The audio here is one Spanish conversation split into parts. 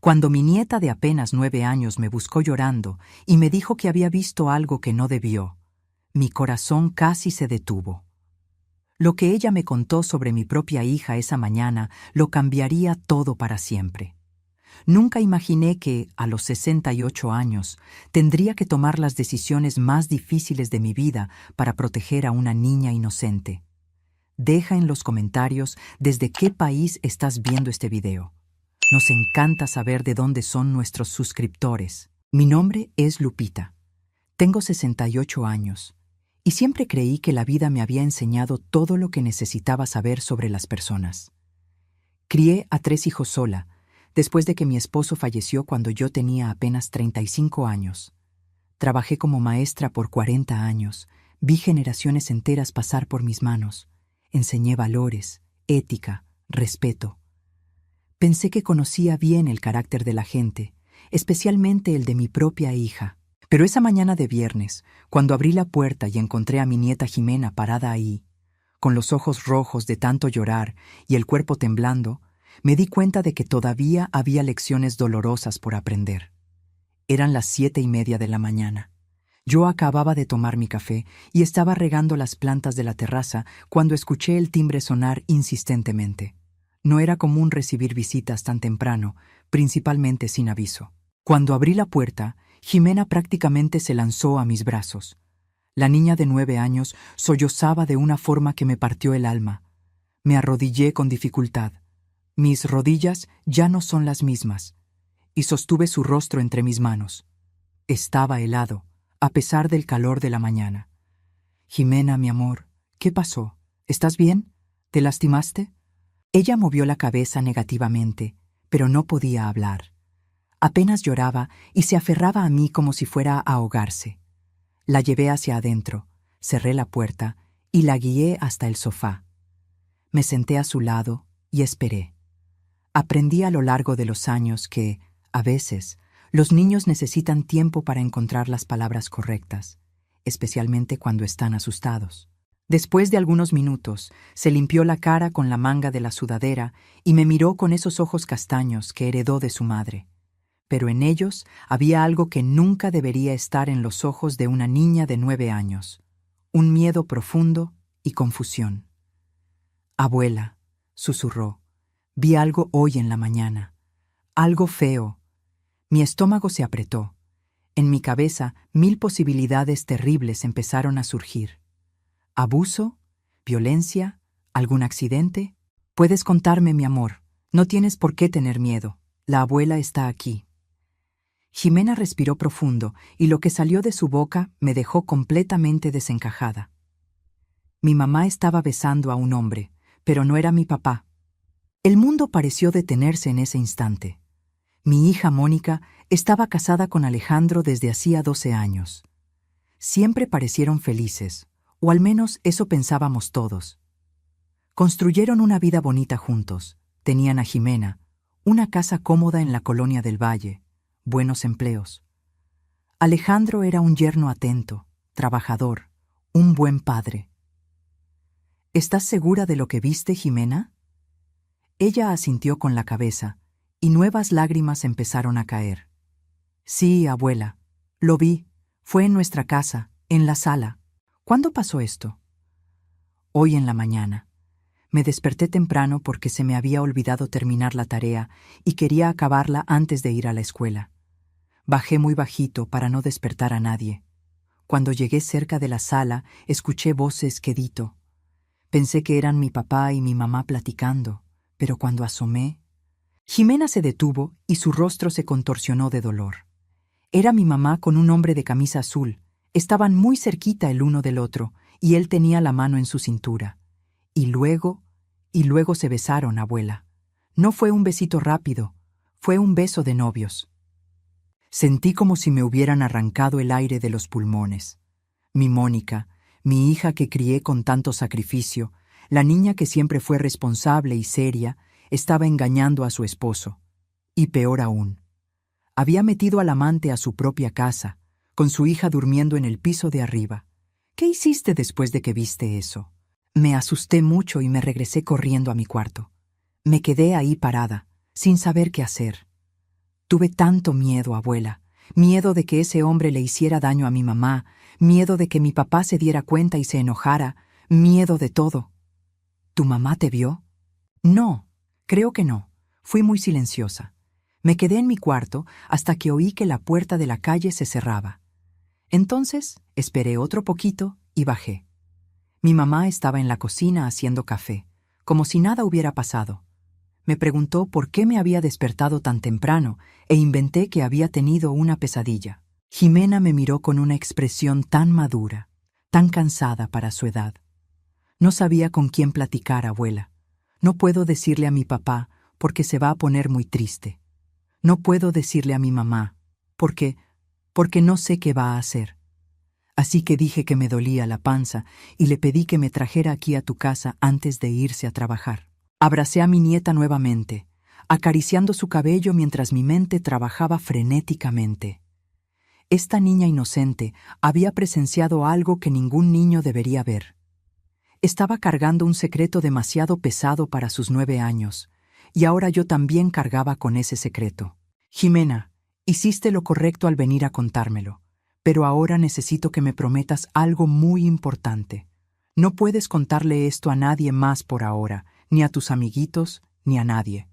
Cuando mi nieta de apenas 9 años me buscó llorando y me dijo que había visto algo que no debió, mi corazón casi se detuvo. Lo que ella me contó sobre mi propia hija esa mañana lo cambiaría todo para siempre. Nunca imaginé que, a los 68 años, tendría que tomar las decisiones más difíciles de mi vida para proteger a una niña inocente. Deja en los comentarios desde qué país estás viendo este video. Nos encanta saber de dónde son nuestros suscriptores. Mi nombre es Lupita. Tengo 68 años y siempre creí que la vida me había enseñado todo lo que necesitaba saber sobre las personas. Crié a 3 hijos sola, después de que mi esposo falleció cuando yo tenía apenas 35 años. Trabajé como maestra por 40 años, vi generaciones enteras pasar por mis manos, enseñé valores, ética, respeto. Pensé que conocía bien el carácter de la gente, especialmente el de mi propia hija. Pero esa mañana de viernes, cuando abrí la puerta y encontré a mi nieta Jimena parada ahí, con los ojos rojos de tanto llorar y el cuerpo temblando, me di cuenta de que todavía había lecciones dolorosas por aprender. Eran las 7:30 de la mañana. Yo acababa de tomar mi café y estaba regando las plantas de la terraza cuando escuché el timbre sonar insistentemente. No era común recibir visitas tan temprano, principalmente sin aviso. Cuando abrí la puerta, Jimena prácticamente se lanzó a mis brazos. La niña de 9 años sollozaba de una forma que me partió el alma. Me arrodillé con dificultad. Mis rodillas ya no son las mismas, y sostuve su rostro entre mis manos. Estaba helado, a pesar del calor de la mañana. Jimena, mi amor, ¿qué pasó? ¿Estás bien? ¿Te lastimaste? Ella movió la cabeza negativamente, pero no podía hablar. Apenas lloraba y se aferraba a mí como si fuera a ahogarse. La llevé hacia adentro, cerré la puerta y la guié hasta el sofá. Me senté a su lado y esperé. Aprendí a lo largo de los años que, a veces, los niños necesitan tiempo para encontrar las palabras correctas, especialmente cuando están asustados. Después de algunos minutos, se limpió la cara con la manga de la sudadera y me miró con esos ojos castaños que heredó de su madre. Pero en ellos había algo que nunca debería estar en los ojos de una niña de 9 años, un miedo profundo y confusión. «Abuela», susurró, «vi algo hoy en la mañana, algo feo». Mi estómago se apretó. En mi cabeza 1000 posibilidades terribles empezaron a surgir. ¿Abuso? ¿Violencia? ¿Algún accidente? Puedes contarme, mi amor. No tienes por qué tener miedo. La abuela está aquí. Jimena respiró profundo y lo que salió de su boca me dejó completamente desencajada. Mi mamá estaba besando a un hombre, pero no era mi papá. El mundo pareció detenerse en ese instante. Mi hija Mónica estaba casada con Alejandro desde hacía 12 años. Siempre parecieron felices, o al menos eso pensábamos todos. Construyeron una vida bonita juntos, tenían a Jimena, una casa cómoda en la colonia del Valle, buenos empleos. Alejandro era un yerno atento, trabajador, un buen padre. ¿Estás segura de lo que viste, Jimena? Ella asintió con la cabeza, y nuevas lágrimas empezaron a caer. Sí, abuela, lo vi, fue en nuestra casa, en la sala. ¿Cuándo pasó esto? Hoy en la mañana. Me desperté temprano porque se me había olvidado terminar la tarea y quería acabarla antes de ir a la escuela. Bajé muy bajito para no despertar a nadie. Cuando llegué cerca de la sala, escuché voces quedito. Pensé que eran mi papá y mi mamá platicando, pero cuando asomé... Jimena se detuvo y su rostro se contorsionó de dolor. Era mi mamá con un hombre de camisa azul. Estaban muy cerquita el uno del otro, y él tenía la mano en su cintura. Y luego se besaron, abuela. No fue un besito rápido, fue un beso de novios. Sentí como si me hubieran arrancado el aire de los pulmones. Mi Mónica, mi hija que crié con tanto sacrificio, la niña que siempre fue responsable y seria, estaba engañando a su esposo. Y peor aún, había metido al amante a su propia casa, con su hija durmiendo en el piso de arriba. ¿Qué hiciste después de que viste eso? Me asusté mucho y me regresé corriendo a mi cuarto. Me quedé ahí parada, sin saber qué hacer. Tuve tanto miedo, abuela. Miedo de que ese hombre le hiciera daño a mi mamá, miedo de que mi papá se diera cuenta y se enojara, miedo de todo. ¿Tu mamá te vio? No, creo que no. Fui muy silenciosa. Me quedé en mi cuarto hasta que oí que la puerta de la calle se cerraba. Entonces esperé otro poquito y bajé. Mi mamá estaba en la cocina haciendo café, como si nada hubiera pasado. Me preguntó por qué me había despertado tan temprano e inventé que había tenido una pesadilla. Jimena me miró con una expresión tan madura, tan cansada para su edad. No sabía con quién platicar, abuela. No puedo decirle a mi papá porque se va a poner muy triste. No puedo decirle a mi mamá porque no sé qué va a hacer. Así que dije que me dolía la panza y le pedí que me trajera aquí a tu casa antes de irse a trabajar. Abracé a mi nieta nuevamente, acariciando su cabello mientras mi mente trabajaba frenéticamente. Esta niña inocente había presenciado algo que ningún niño debería ver. Estaba cargando un secreto demasiado pesado para sus 9 años, y ahora yo también cargaba con ese secreto. Jimena, hiciste lo correcto al venir a contármelo, pero ahora necesito que me prometas algo muy importante. No puedes contarle esto a nadie más por ahora, ni a tus amiguitos, ni a nadie.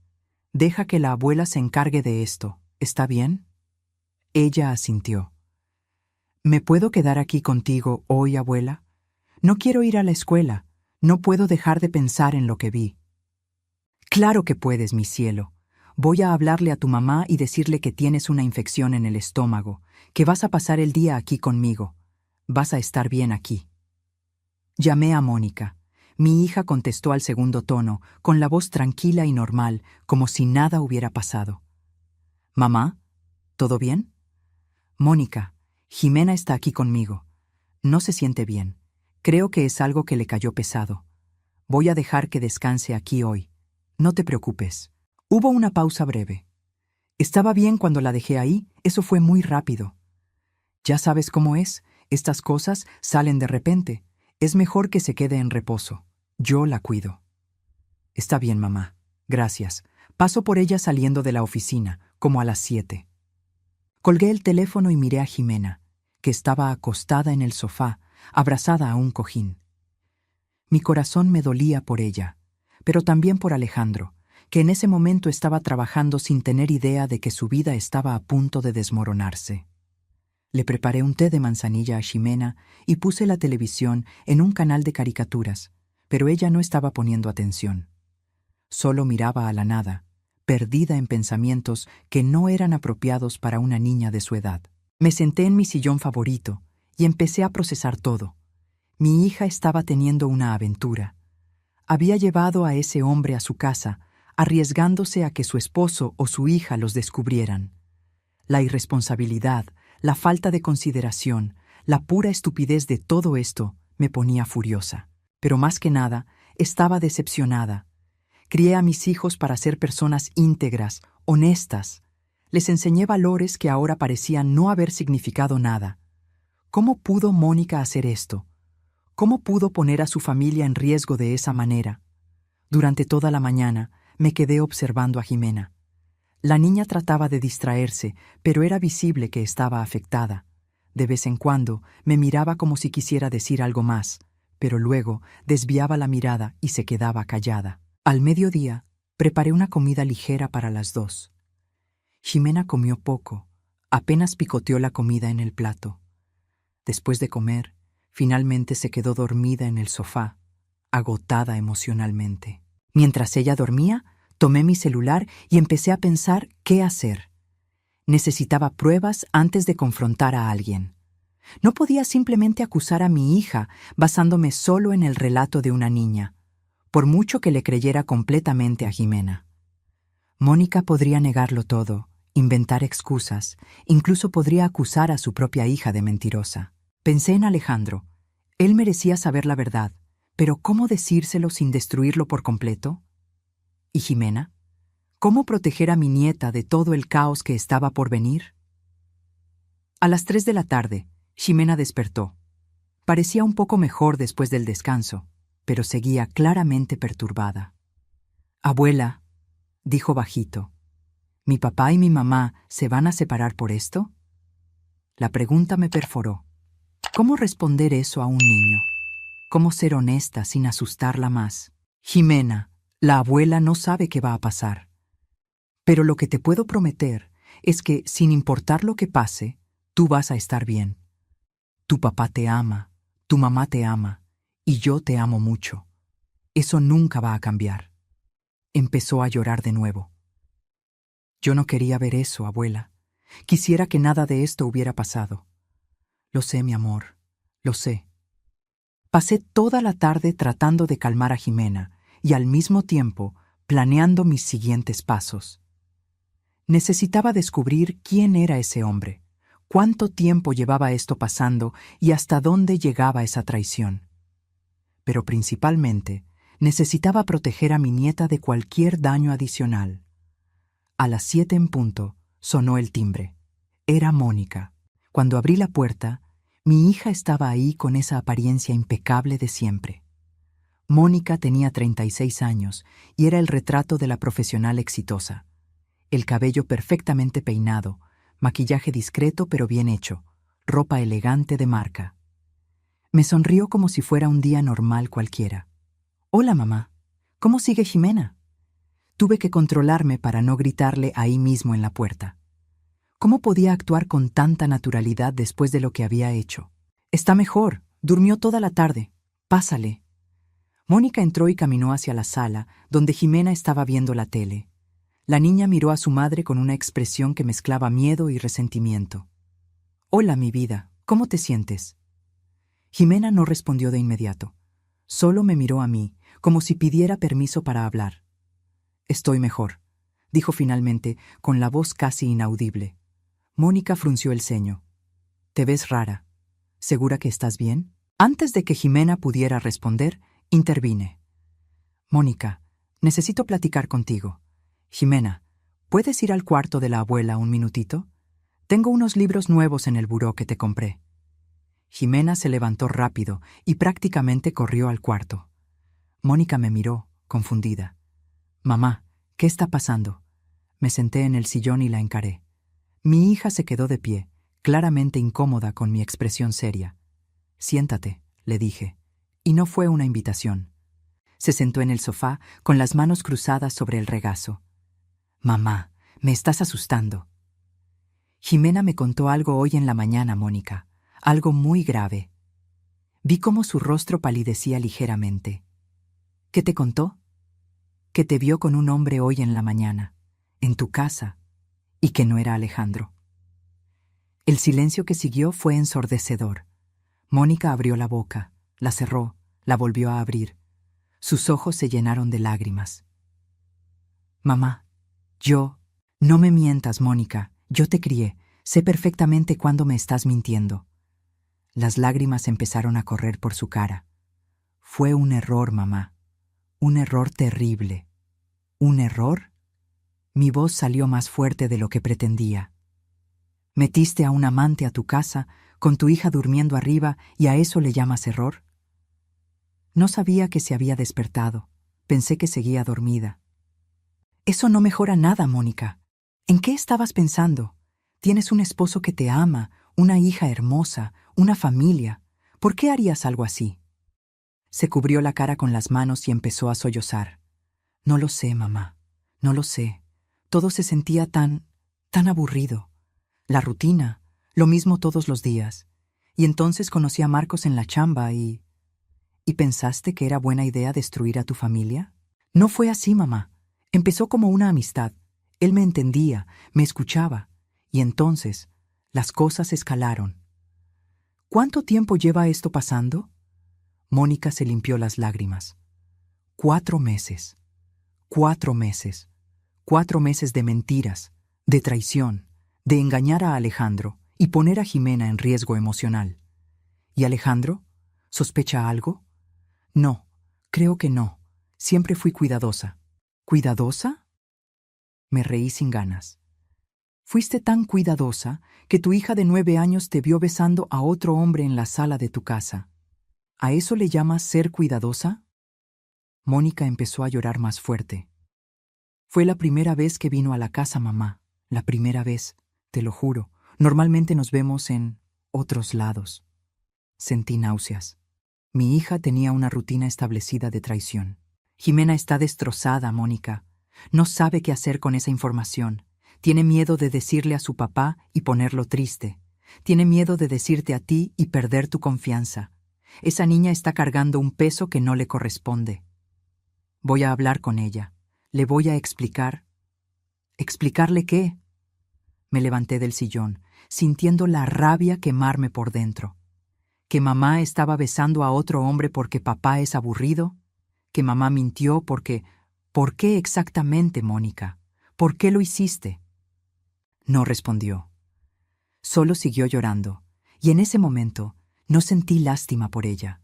Deja que la abuela se encargue de esto, ¿está bien? Ella asintió. ¿Me puedo quedar aquí contigo hoy, abuela? No quiero ir a la escuela. No puedo dejar de pensar en lo que vi. Claro que puedes, mi cielo. Voy a hablarle a tu mamá y decirle que tienes una infección en el estómago, que vas a pasar el día aquí conmigo. Vas a estar bien aquí. Llamé a Mónica. Mi hija contestó al segundo tono, con la voz tranquila y normal, como si nada hubiera pasado. «Mamá, ¿todo bien?» «Mónica, Jimena está aquí conmigo. No se siente bien. Creo que es algo que le cayó pesado. Voy a dejar que descanse aquí hoy. No te preocupes». Hubo una pausa breve. Estaba bien cuando la dejé ahí, eso fue muy rápido. Ya sabes cómo es, estas cosas salen de repente. Es mejor que se quede en reposo. Yo la cuido. Está bien, mamá. Gracias. Paso por ella saliendo de la oficina, como a las 7. Colgué el teléfono y miré a Jimena, que estaba acostada en el sofá, abrazada a un cojín. Mi corazón me dolía por ella, pero también por Alejandro, que en ese momento estaba trabajando sin tener idea de que su vida estaba a punto de desmoronarse. Le preparé un té de manzanilla a Jimena y puse la televisión en un canal de caricaturas, pero ella no estaba poniendo atención. Solo miraba a la nada, perdida en pensamientos que no eran apropiados para una niña de su edad. Me senté en mi sillón favorito y empecé a procesar todo. Mi hija estaba teniendo una aventura. Había llevado a ese hombre a su casa, arriesgándose a que su esposo o su hija los descubrieran. La irresponsabilidad, la falta de consideración, la pura estupidez de todo esto me ponía furiosa. Pero más que nada, estaba decepcionada. Crié a mis hijos para ser personas íntegras, honestas. Les enseñé valores que ahora parecían no haber significado nada. ¿Cómo pudo Mónica hacer esto? ¿Cómo pudo poner a su familia en riesgo de esa manera? Durante toda la mañana me quedé observando a Jimena. La niña trataba de distraerse, pero era visible que estaba afectada. De vez en cuando me miraba como si quisiera decir algo más, pero luego desviaba la mirada y se quedaba callada. Al mediodía, preparé una comida ligera para las 2. Jimena comió poco, apenas picoteó la comida en el plato. Después de comer, finalmente se quedó dormida en el sofá, agotada emocionalmente. Mientras ella dormía, tomé mi celular y empecé a pensar qué hacer. Necesitaba pruebas antes de confrontar a alguien. No podía simplemente acusar a mi hija basándome solo en el relato de una niña, por mucho que le creyera completamente a Jimena. Mónica podría negarlo todo, inventar excusas, incluso podría acusar a su propia hija de mentirosa. Pensé en Alejandro. Él merecía saber la verdad, pero ¿cómo decírselo sin destruirlo por completo? ¿Y Jimena? ¿Cómo proteger a mi nieta de todo el caos que estaba por venir? A las 3 de la tarde, Jimena despertó. Parecía un poco mejor después del descanso, pero seguía claramente perturbada. «Abuela», dijo bajito. ¿Mi papá y mi mamá se van a separar por esto? La pregunta me perforó. ¿Cómo responder eso a un niño? ¿Cómo ser honesta sin asustarla más? Jimena, la abuela no sabe qué va a pasar. Pero lo que te puedo prometer es que, sin importar lo que pase, tú vas a estar bien. Tu papá te ama, tu mamá te ama, y yo te amo mucho. Eso nunca va a cambiar. Empezó a llorar de nuevo. Yo no quería ver eso, abuela. Quisiera que nada de esto hubiera pasado. Lo sé, mi amor, lo sé. Pasé toda la tarde tratando de calmar a Jimena y al mismo tiempo planeando mis siguientes pasos. Necesitaba descubrir quién era ese hombre, cuánto tiempo llevaba esto pasando y hasta dónde llegaba esa traición. Pero principalmente, necesitaba proteger a mi nieta de cualquier daño adicional. A las 7 en punto, sonó el timbre. Era Mónica. Cuando abrí la puerta, mi hija estaba ahí con esa apariencia impecable de siempre. Mónica tenía 36 años y era el retrato de la profesional exitosa. El cabello perfectamente peinado, maquillaje discreto pero bien hecho, ropa elegante de marca. Me sonrió como si fuera un día normal cualquiera. «Hola, mamá. ¿Cómo sigue Jimena?» Tuve que controlarme para no gritarle ahí mismo en la puerta. ¿Cómo podía actuar con tanta naturalidad después de lo que había hecho? «Está mejor. Durmió toda la tarde. Pásale». Mónica entró y caminó hacia la sala, donde Jimena estaba viendo la tele. La niña miró a su madre con una expresión que mezclaba miedo y resentimiento. «Hola, mi vida. ¿Cómo te sientes?» Jimena no respondió de inmediato. Solo me miró a mí, como si pidiera permiso para hablar. «Estoy mejor», dijo finalmente, con la voz casi inaudible. Mónica frunció el ceño. «Te ves rara. ¿Segura que estás bien?» Antes de que Jimena pudiera responder, intervine. «Mónica, necesito platicar contigo. Jimena, ¿puedes ir al cuarto de la abuela un minutito? Tengo unos libros nuevos en el buró que te compré». Jimena se levantó rápido y prácticamente corrió al cuarto. Mónica me miró, confundida. «Mamá, ¿qué está pasando?» Me senté en el sillón y la encaré. Mi hija se quedó de pie, claramente incómoda con mi expresión seria. «Siéntate», le dije, y no fue una invitación. Se sentó en el sofá con las manos cruzadas sobre el regazo. «Mamá, me estás asustando». Jimena me contó algo hoy en la mañana, Mónica, algo muy grave. Vi cómo su rostro palidecía ligeramente. «¿Qué te contó?» «Que te vio con un hombre hoy en la mañana, en tu casa, y que no era Alejandro». El silencio que siguió fue ensordecedor. Mónica abrió la boca, la cerró, la volvió a abrir. Sus ojos se llenaron de lágrimas. «Mamá, no me mientas, Mónica, yo te crié, sé perfectamente cuándo me estás mintiendo». Las lágrimas empezaron a correr por su cara. «Fue un error, mamá, un error terrible». «¿Un error?» Mi voz salió más fuerte de lo que pretendía. «¿Metiste a un amante a tu casa, con tu hija durmiendo arriba, y a eso le llamas error?» No sabía que se había despertado. Pensé que seguía dormida. «Eso no mejora nada, Mónica. ¿En qué estabas pensando? Tienes un esposo que te ama, una hija hermosa, una familia. ¿Por qué harías algo así?» Se cubrió la cara con las manos y empezó a sollozar. «No lo sé, mamá. No lo sé. Todo se sentía tan aburrido. La rutina, lo mismo todos los días. Y entonces conocí a Marcos en la chamba y... ¿Y pensaste que era buena idea destruir a tu familia?» «No fue así, mamá. Empezó como una amistad. Él me entendía, me escuchaba. Y entonces, las cosas escalaron». «¿Cuánto tiempo lleva esto pasando?» Mónica se limpió las lágrimas. 4 meses. 4 meses. 4 meses de mentiras, de traición, de engañar a Alejandro y poner a Jimena en riesgo emocional. ¿Y Alejandro? ¿Sospecha algo?» «No, creo que no. Siempre fui cuidadosa». «¿Cuidadosa?» Me reí sin ganas. «Fuiste tan cuidadosa que tu hija de 9 años te vio besando a otro hombre en la sala de tu casa. ¿A eso le llamas ser cuidadosa?» Mónica empezó a llorar más fuerte. «Fue la primera vez que vino a la casa, mamá. La primera vez, te lo juro. Normalmente nos vemos en otros lados. Sentí náuseas. Mi hija tenía una rutina establecida de traición. Jimena está destrozada, Mónica. No sabe qué hacer con esa información. Tiene miedo de decirle a su papá y ponerlo triste. Tiene miedo de decirte a ti y perder tu confianza. Esa niña está cargando un peso que no le corresponde. Voy a hablar con ella. Le voy a explicar. ¿Explicarle qué? Me levanté del sillón, sintiendo la rabia quemarme por dentro. ¿Que mamá estaba besando a otro hombre porque papá es aburrido? ¿Que mamá mintió porque... ¿Por qué exactamente, Mónica? ¿Por qué lo hiciste? No respondió. Solo siguió llorando, y en ese momento no sentí lástima por ella.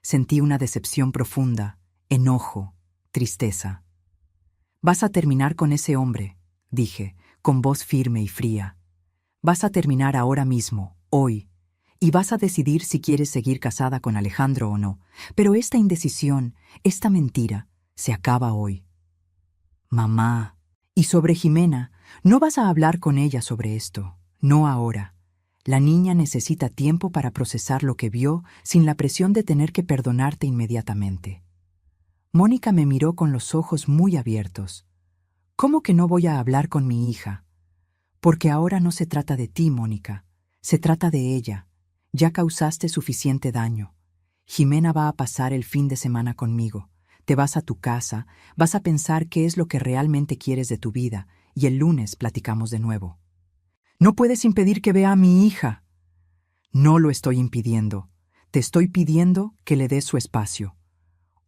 Sentí una decepción profunda, enojo, tristeza. Vas a terminar con ese hombre, dije, con voz firme y fría. Vas a terminar ahora mismo, hoy, y vas a decidir si quieres seguir casada con Alejandro o no. Pero esta indecisión, esta mentira, se acaba hoy. Mamá, y sobre Jimena, no vas a hablar con ella sobre esto, no ahora. La niña necesita tiempo para procesar lo que vio sin la presión de tener que perdonarte inmediatamente. Mónica me miró con los ojos muy abiertos. ¿Cómo que no voy a hablar con mi hija? Porque ahora no se trata de ti, Mónica. Se trata de ella. Ya causaste suficiente daño. Jimena va a pasar el fin de semana conmigo. Te vas a tu casa, vas a pensar qué es lo que realmente quieres de tu vida, y el lunes platicamos de nuevo. No puedes impedir que vea a mi hija. No lo estoy impidiendo. Te estoy pidiendo que le des su espacio.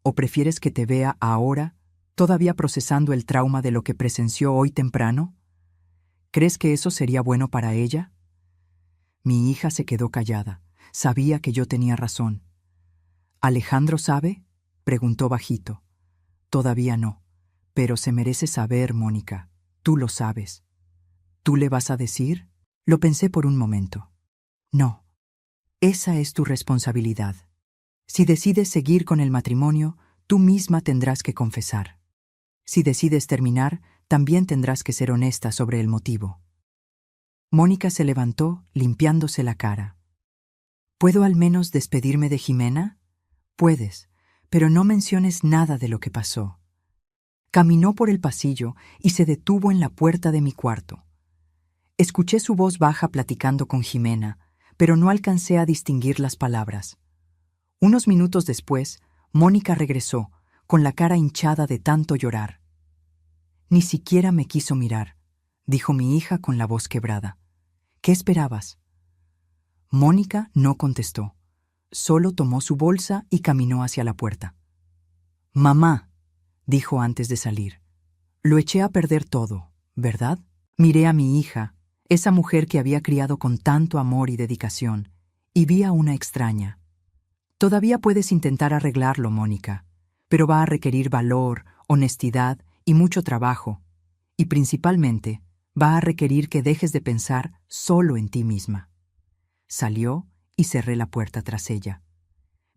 ¿O prefieres que te vea ahora, todavía procesando el trauma de lo que presenció hoy temprano? ¿Crees que eso sería bueno para ella? Mi hija se quedó callada. Sabía que yo tenía razón. ¿Alejandro sabe?, preguntó bajito. Todavía no, pero se merece saber, Mónica. Tú lo sabes. ¿Tú le vas a decir? Lo pensé por un momento. No. Esa es tu responsabilidad. Si decides seguir con el matrimonio, tú misma tendrás que confesar. Si decides terminar, también tendrás que ser honesta sobre el motivo. Mónica se levantó, limpiándose la cara. ¿Puedo al menos despedirme de Jimena? Puedes, pero no menciones nada de lo que pasó. Caminó por el pasillo y se detuvo en la puerta de mi cuarto. Escuché su voz baja platicando con Jimena, pero no alcancé a distinguir las palabras. Unos minutos después, Mónica regresó, con la cara hinchada de tanto llorar. Ni siquiera me quiso mirar, dijo mi hija con la voz quebrada. ¿Qué esperabas? Mónica no contestó. Solo tomó su bolsa y caminó hacia la puerta. Mamá, dijo antes de salir, lo eché a perder todo, ¿verdad? Miré a mi hija, esa mujer que había criado con tanto amor y dedicación, y vi a una extraña. Todavía puedes intentar arreglarlo, Mónica, pero va a requerir valor, honestidad y mucho trabajo, y principalmente va a requerir que dejes de pensar solo en ti misma. Salió y cerré la puerta tras ella.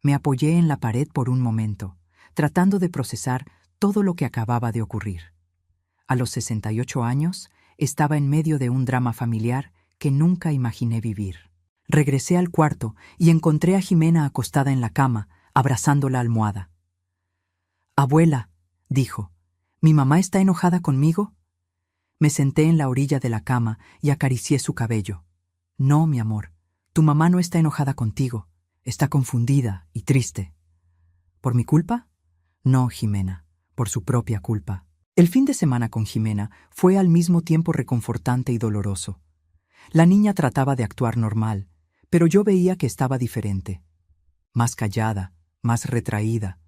Me apoyé en la pared por un momento, tratando de procesar todo lo que acababa de ocurrir. A los 68 años, estaba en medio de un drama familiar que nunca imaginé vivir. Regresé al cuarto y encontré a Jimena acostada en la cama, abrazando la almohada. «Abuela», dijo, «¿mi mamá está enojada conmigo?» Me senté en la orilla de la cama y acaricié su cabello. «No, mi amor, tu mamá no está enojada contigo. Está confundida y triste». ¿Por mi culpa? No, Jimena, por su propia culpa. El fin de semana con Jimena fue al mismo tiempo reconfortante y doloroso. La niña trataba de actuar normal, pero yo veía que estaba diferente. Más callada, más retraída.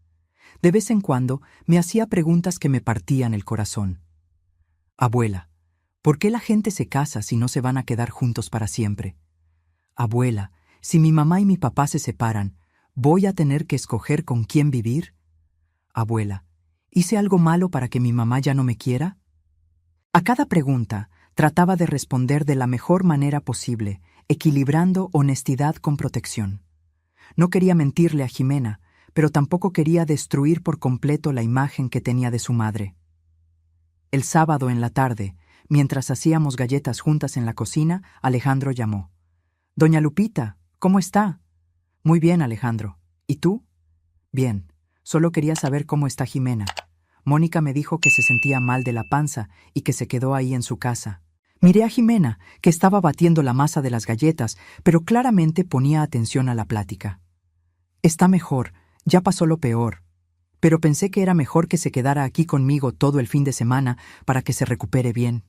De vez en cuando me hacía preguntas que me partían el corazón. Abuela, ¿por qué la gente se casa si no se van a quedar juntos para siempre? Abuela, si mi mamá y mi papá se separan, ¿voy a tener que escoger con quién vivir? Abuela, ¿hice algo malo para que mi mamá ya no me quiera? A cada pregunta trataba de responder de la mejor manera posible, equilibrando honestidad con protección. No quería mentirle a Jimena, pero tampoco quería destruir por completo la imagen que tenía de su madre. El sábado en la tarde, Mientras hacíamos galletas juntas en la cocina, Alejandro llamó. «Doña Lupita, ¿cómo está?» «Muy bien, Alejandro. ¿Y tú?» «Bien. Solo quería saber cómo está Jimena. Mónica me dijo que se sentía mal de la panza y que se quedó ahí en su casa». Miré a Jimena, que estaba batiendo la masa de las galletas, pero claramente ponía atención a la plática. «Está mejor, ya pasó lo peor. Pero pensé que era mejor que se quedara aquí conmigo todo el fin de semana para que se recupere bien».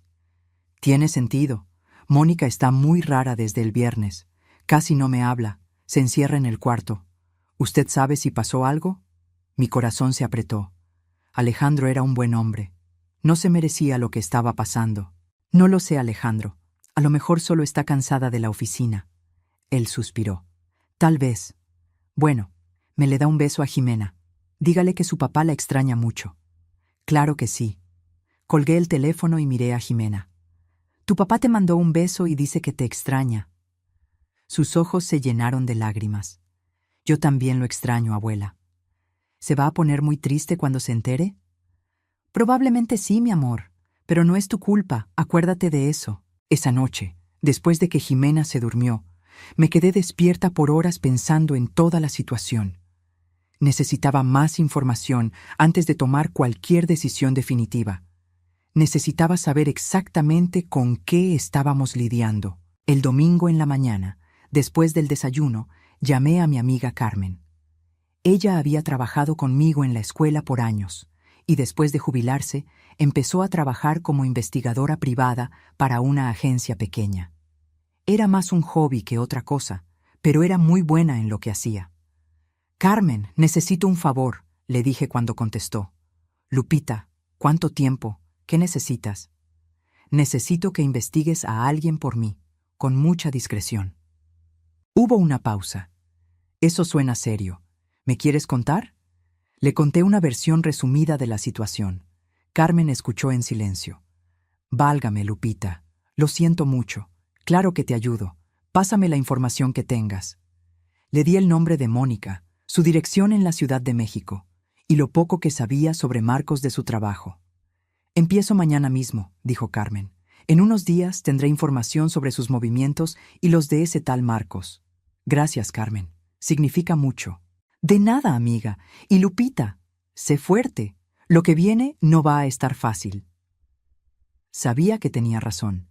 «Tiene sentido. Mónica está muy rara desde el viernes. Casi no me habla, se encierra en el cuarto. ¿Usted sabe si pasó algo?» Mi corazón se apretó. Alejandro era un buen hombre. No se merecía lo que estaba pasando. «No lo sé, Alejandro. A lo mejor solo está cansada de la oficina». Él suspiró. «Tal vez. Bueno, me le da un beso a Jimena. Dígale que su papá la extraña mucho». «Claro que sí». Colgué el teléfono y miré a Jimena. «Tu papá te mandó un beso y dice que te extraña». Sus ojos se llenaron de lágrimas. «Yo también lo extraño, abuela». «¿Se va a poner muy triste cuando se entere?» «Probablemente sí, mi amor. Pero no es tu culpa, acuérdate de eso». Esa noche, después de que Jimena se durmió, me quedé despierta por horas pensando en toda la situación. Necesitaba más información antes de tomar cualquier decisión definitiva. Necesitaba saber exactamente con qué estábamos lidiando. El domingo en la mañana, después del desayuno, llamé a mi amiga Carmen. Ella había trabajado conmigo en la escuela por años, y después de jubilarse, empezó a trabajar como investigadora privada para una agencia pequeña. Era más un hobby que otra cosa, pero era muy buena en lo que hacía. «Carmen, necesito un favor», le dije cuando contestó. «Lupita, ¿cuánto tiempo? ¿Qué necesitas?» «Necesito que investigues a alguien por mí, con mucha discreción». Hubo una pausa. «Eso suena serio. ¿Me quieres contar?» Le conté una versión resumida de la situación. Carmen escuchó en silencio. «Válgame, Lupita. Lo siento mucho. Claro que te ayudo. Pásame la información que tengas». Le di el nombre de Mónica, su dirección en la Ciudad de México, y lo poco que sabía sobre Marcos de su trabajo. «Empiezo mañana mismo», dijo Carmen. «En unos días tendré información sobre sus movimientos y los de ese tal Marcos». «Gracias, Carmen. Significa mucho». «De nada, amiga. Y Lupita, sé fuerte. Lo que viene no va a estar fácil». Sabía que tenía razón.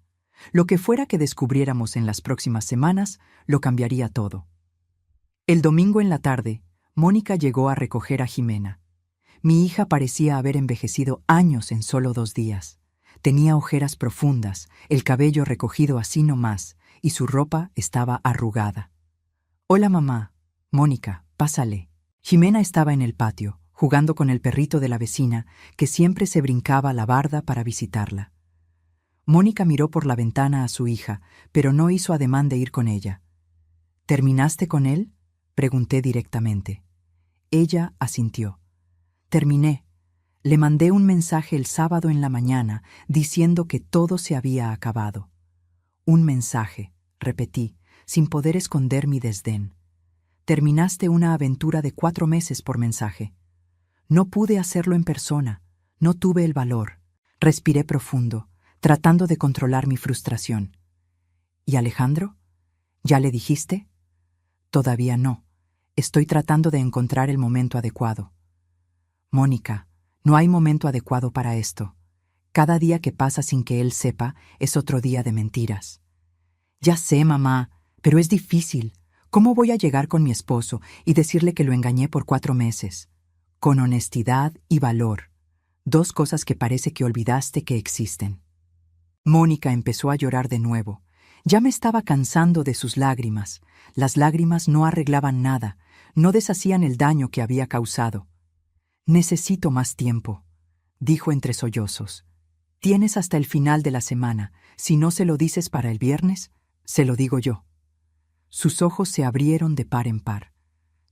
Lo que fuera que descubriéramos en las próximas semanas, lo cambiaría todo. El domingo en la tarde, Mónica llegó a recoger a Jimena. Mi hija parecía haber envejecido años en solo 2 días. Tenía ojeras profundas, el cabello recogido así nomás, y su ropa estaba arrugada. «Hola, mamá. Mónica, pásale». Jimena estaba en el patio, jugando con el perrito de la vecina, que siempre se brincaba la barda para visitarla. Mónica miró por la ventana a su hija, pero no hizo ademán de ir con ella. «¿Terminaste con él?», pregunté directamente. Ella asintió. «Terminé. Le mandé un mensaje el sábado en la mañana diciendo que todo se había acabado». «Un mensaje», repetí, sin poder esconder mi desdén. «Terminaste una aventura de 4 meses por mensaje». «No pude hacerlo en persona. No tuve el valor». Respiré profundo, tratando de controlar mi frustración. «¿Y Alejandro? ¿Ya le dijiste?» «Todavía no. Estoy tratando de encontrar el momento adecuado». «Mónica, no hay momento adecuado para esto. Cada día que pasa sin que él sepa es otro día de mentiras». «Ya sé, mamá, pero es difícil. ¿Cómo voy a llegar con mi esposo y decirle que lo engañé por 4 meses? Con honestidad y valor. 2 cosas que parece que olvidaste que existen». Mónica empezó a llorar de nuevo. Ya me estaba cansando de sus lágrimas. Las lágrimas no arreglaban nada, no deshacían el daño que había causado. «Necesito más tiempo», dijo entre sollozos. «Tienes hasta el final de la semana. Si no se lo dices para el viernes, se lo digo yo». Sus ojos se abrieron de par en par.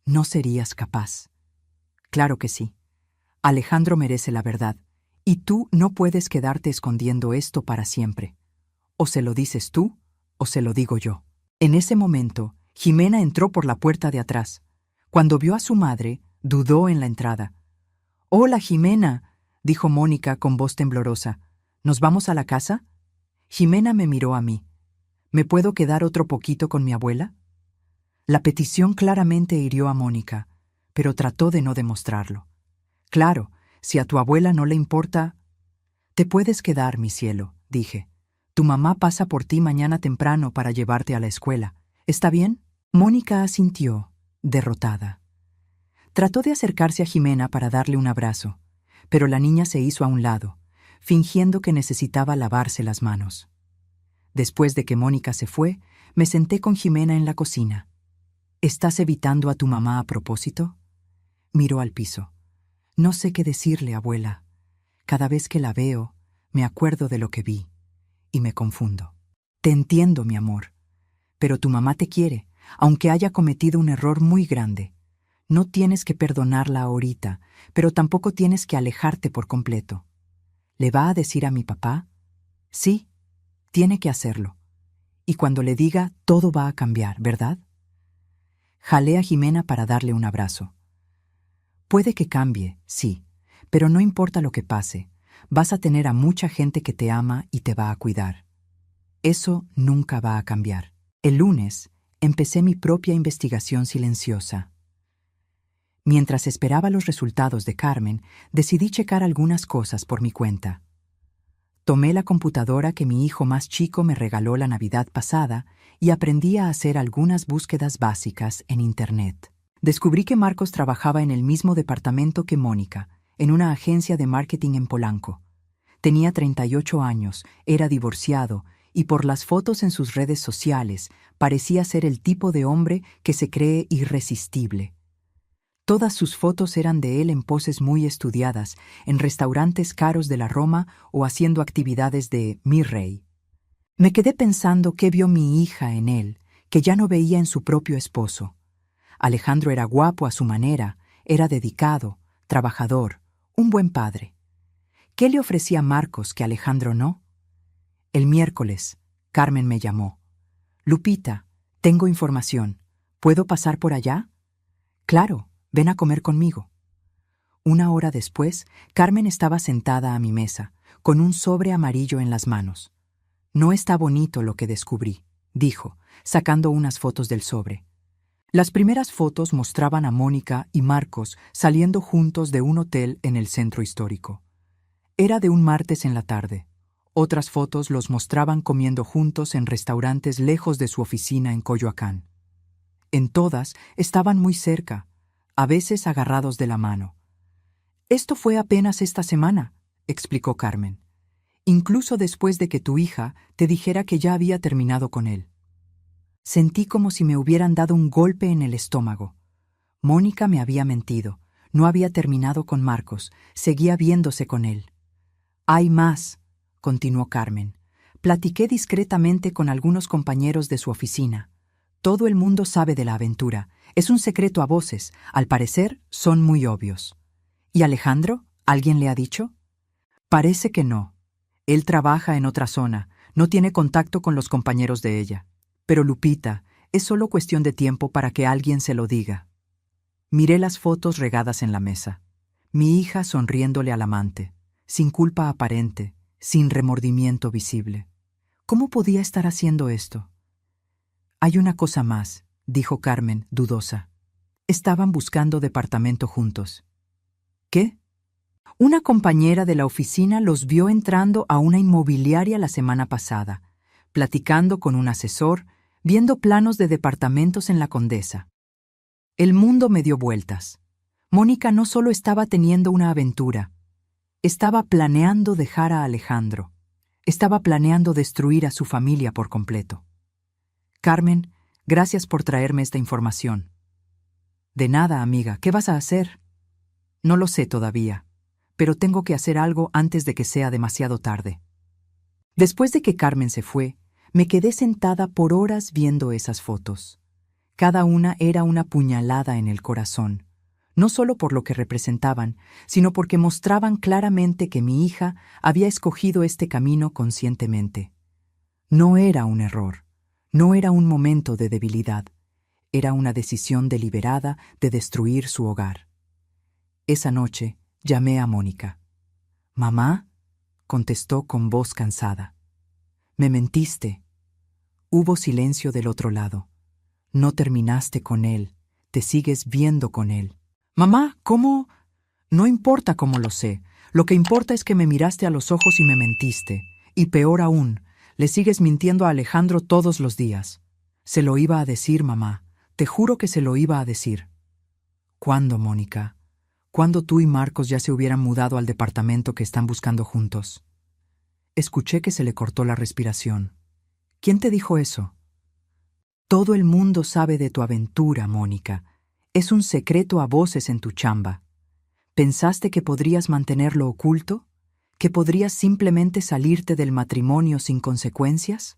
«¿No serías capaz?» «Claro que sí. Alejandro merece la verdad, y tú no puedes quedarte escondiendo esto para siempre. O se lo dices tú, o se lo digo yo». En ese momento, Jimena entró por la puerta de atrás. Cuando vio a su madre, dudó en la entrada. «Hola, Jimena», dijo Mónica con voz temblorosa. «¿Nos vamos a la casa?» Jimena me miró a mí. ¿Me puedo quedar otro poquito con mi abuela? La petición claramente hirió a Mónica, pero trató de no demostrarlo. Claro, si a tu abuela no le importa... Te puedes quedar, mi cielo, dije. Tu mamá pasa por ti mañana temprano para llevarte a la escuela. ¿Está bien? Mónica asintió, derrotada. Trató de acercarse a Jimena para darle un abrazo, pero la niña se hizo a un lado, fingiendo que necesitaba lavarse las manos. Después de que Mónica se fue, me senté con Jimena en la cocina. ¿Estás evitando a tu mamá a propósito? Miró al piso. No sé qué decirle, abuela. Cada vez que la veo, me acuerdo de lo que vi, y me confundo. Te entiendo, mi amor, pero tu mamá te quiere, aunque haya cometido un error muy grande. No tienes que perdonarla ahorita, pero tampoco tienes que alejarte por completo. ¿Le va a decir a mi papá? Sí, tiene que hacerlo. Y cuando le diga, todo va a cambiar, ¿verdad? Jalé a Jimena para darle un abrazo. Puede que cambie, sí, pero no importa lo que pase, vas a tener a mucha gente que te ama y te va a cuidar. Eso nunca va a cambiar. El lunes, empecé mi propia investigación silenciosa. Mientras esperaba los resultados de Carmen, decidí checar algunas cosas por mi cuenta. Tomé la computadora que mi hijo más chico me regaló la Navidad pasada y aprendí a hacer algunas búsquedas básicas en Internet. Descubrí que Marcos trabajaba en el mismo departamento que Mónica, en una agencia de marketing en Polanco. Tenía 38 años, era divorciado y por las fotos en sus redes sociales parecía ser el tipo de hombre que se cree irresistible. Todas sus fotos eran de él en poses muy estudiadas, en restaurantes caros de la Roma o haciendo actividades de mi rey. Me quedé pensando qué vio mi hija en él, que ya no veía en su propio esposo. Alejandro era guapo a su manera, era dedicado, trabajador, un buen padre. ¿Qué le ofrecía Marcos que Alejandro no? El miércoles, Carmen me llamó. Lupita, tengo información. ¿Puedo pasar por allá? Claro, ven a comer conmigo. Una hora después, Carmen estaba sentada a mi mesa, con un sobre amarillo en las manos. No está bonito lo que descubrí, dijo, sacando unas fotos del sobre. Las primeras fotos mostraban a Mónica y Marcos saliendo juntos de un hotel en el centro histórico. Era de un martes en la tarde. Otras fotos los mostraban comiendo juntos en restaurantes lejos de su oficina en Coyoacán. En todas estaban muy cerca, a veces agarrados de la mano. Esto fue apenas esta semana, explicó Carmen. Incluso después de que tu hija te dijera que ya había terminado con él. Sentí como si me hubieran dado un golpe en el estómago. Mónica me había mentido. No había terminado con Marcos, seguía viéndose con él. Hay más, continuó Carmen. Platiqué discretamente con algunos compañeros de su oficina. Todo el mundo sabe de la aventura. Es un secreto a voces. Al parecer, son muy obvios. ¿Y Alejandro? ¿Alguien le ha dicho? Parece que no. Él trabaja en otra zona. No tiene contacto con los compañeros de ella. Pero Lupita, es solo cuestión de tiempo para que alguien se lo diga. Miré las fotos regadas en la mesa. Mi hija sonriéndole al amante, sin culpa aparente, sin remordimiento visible. ¿Cómo podía estar haciendo esto? Hay una cosa más, dijo Carmen, dudosa. Estaban buscando departamento juntos. ¿Qué? Una compañera de la oficina los vio entrando a una inmobiliaria la semana pasada, platicando con un asesor, viendo planos de departamentos en la Condesa. El mundo me dio vueltas. Mónica no solo estaba teniendo una aventura, estaba planeando dejar a Alejandro. Estaba planeando destruir a su familia por completo. Carmen, gracias por traerme esta información. De nada, amiga. ¿Qué vas a hacer? No lo sé todavía, pero tengo que hacer algo antes de que sea demasiado tarde. Después de que Carmen se fue, me quedé sentada por horas viendo esas fotos. Cada una era una puñalada en el corazón, no solo por lo que representaban, sino porque mostraban claramente que mi hija había escogido este camino conscientemente. No era un error, no era un momento de debilidad, era una decisión deliberada de destruir su hogar. Esa noche llamé a Mónica. «Mamá», contestó con voz cansada. Me mentiste. Hubo silencio del otro lado. No terminaste con él. Te sigues viendo con él. Mamá, ¿cómo? No importa cómo lo sé. Lo que importa es que me miraste a los ojos y me mentiste. Y peor aún, le sigues mintiendo a Alejandro todos los días. Se lo iba a decir, mamá. Te juro que se lo iba a decir. ¿Cuándo, Mónica? ¿Cuándo tú y Marcos ya se hubieran mudado al departamento que están buscando juntos? Escuché que se le cortó la respiración. ¿Quién te dijo eso? Todo el mundo sabe de tu aventura, Mónica. Es un secreto a voces en tu chamba. ¿Pensaste que podrías mantenerlo oculto? ¿Que podrías simplemente salirte del matrimonio sin consecuencias?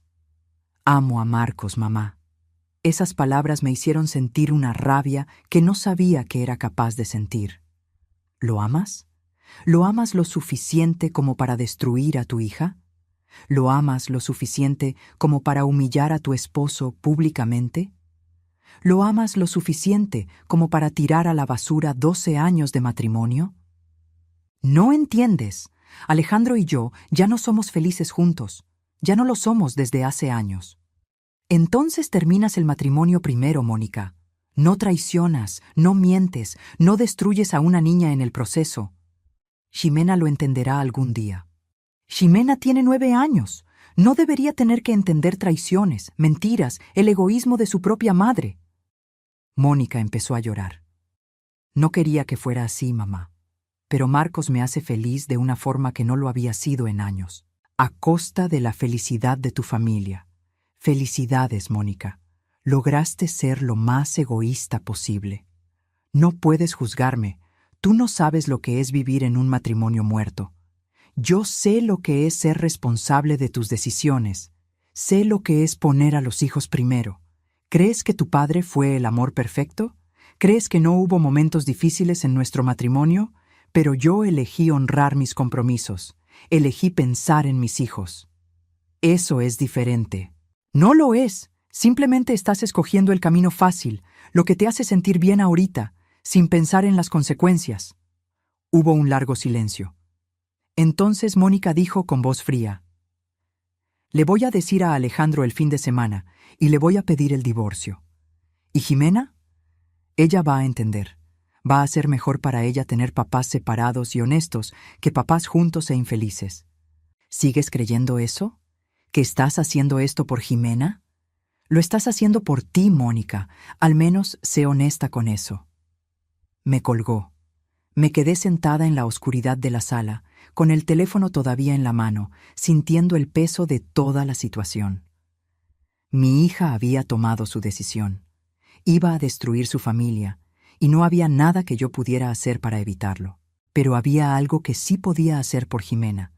Amo a Marcos, mamá. Esas palabras me hicieron sentir una rabia que no sabía que era capaz de sentir. ¿Lo amas? ¿Lo amas lo suficiente como para destruir a tu hija? ¿Lo amas lo suficiente como para humillar a tu esposo públicamente? ¿Lo amas lo suficiente como para tirar a la basura 12 años de matrimonio? No entiendes. Alejandro y yo ya no somos felices juntos. Ya no lo somos desde hace años. Entonces terminas el matrimonio primero, Mónica. No traicionas, no mientes, no destruyes a una niña en el proceso. Ximena lo entenderá algún día. Ximena tiene 9 años. No debería tener que entender traiciones, mentiras, el egoísmo de su propia madre. Mónica empezó a llorar. No quería que fuera así, mamá. Pero Marcos me hace feliz de una forma que no lo había sido en años, a costa de la felicidad de tu familia. Felicidades, Mónica. Lograste ser lo más egoísta posible. No puedes juzgarme. Tú no sabes lo que es vivir en un matrimonio muerto. Yo sé lo que es ser responsable de tus decisiones. Sé lo que es poner a los hijos primero. ¿Crees que tu padre fue el amor perfecto? ¿Crees que no hubo momentos difíciles en nuestro matrimonio? Pero yo elegí honrar mis compromisos. Elegí pensar en mis hijos. Eso es diferente. No lo es. Simplemente estás escogiendo el camino fácil, lo que te hace sentir bien ahorita, sin pensar en las consecuencias. Hubo un largo silencio. Entonces Mónica dijo con voz fría: Le voy a decir a Alejandro el fin de semana y le voy a pedir el divorcio. ¿Y Ximena? Ella va a entender. Va a ser mejor para ella tener papás separados y honestos que papás juntos e infelices. ¿Sigues creyendo eso? ¿Que estás haciendo esto por Ximena? Lo estás haciendo por ti, Mónica. Al menos sé honesta con eso. Me colgó. Me quedé sentada en la oscuridad de la sala, con el teléfono todavía en la mano, sintiendo el peso de toda la situación. Mi hija había tomado su decisión. Iba a destruir su familia, y no había nada que yo pudiera hacer para evitarlo. Pero había algo que sí podía hacer por Ximena.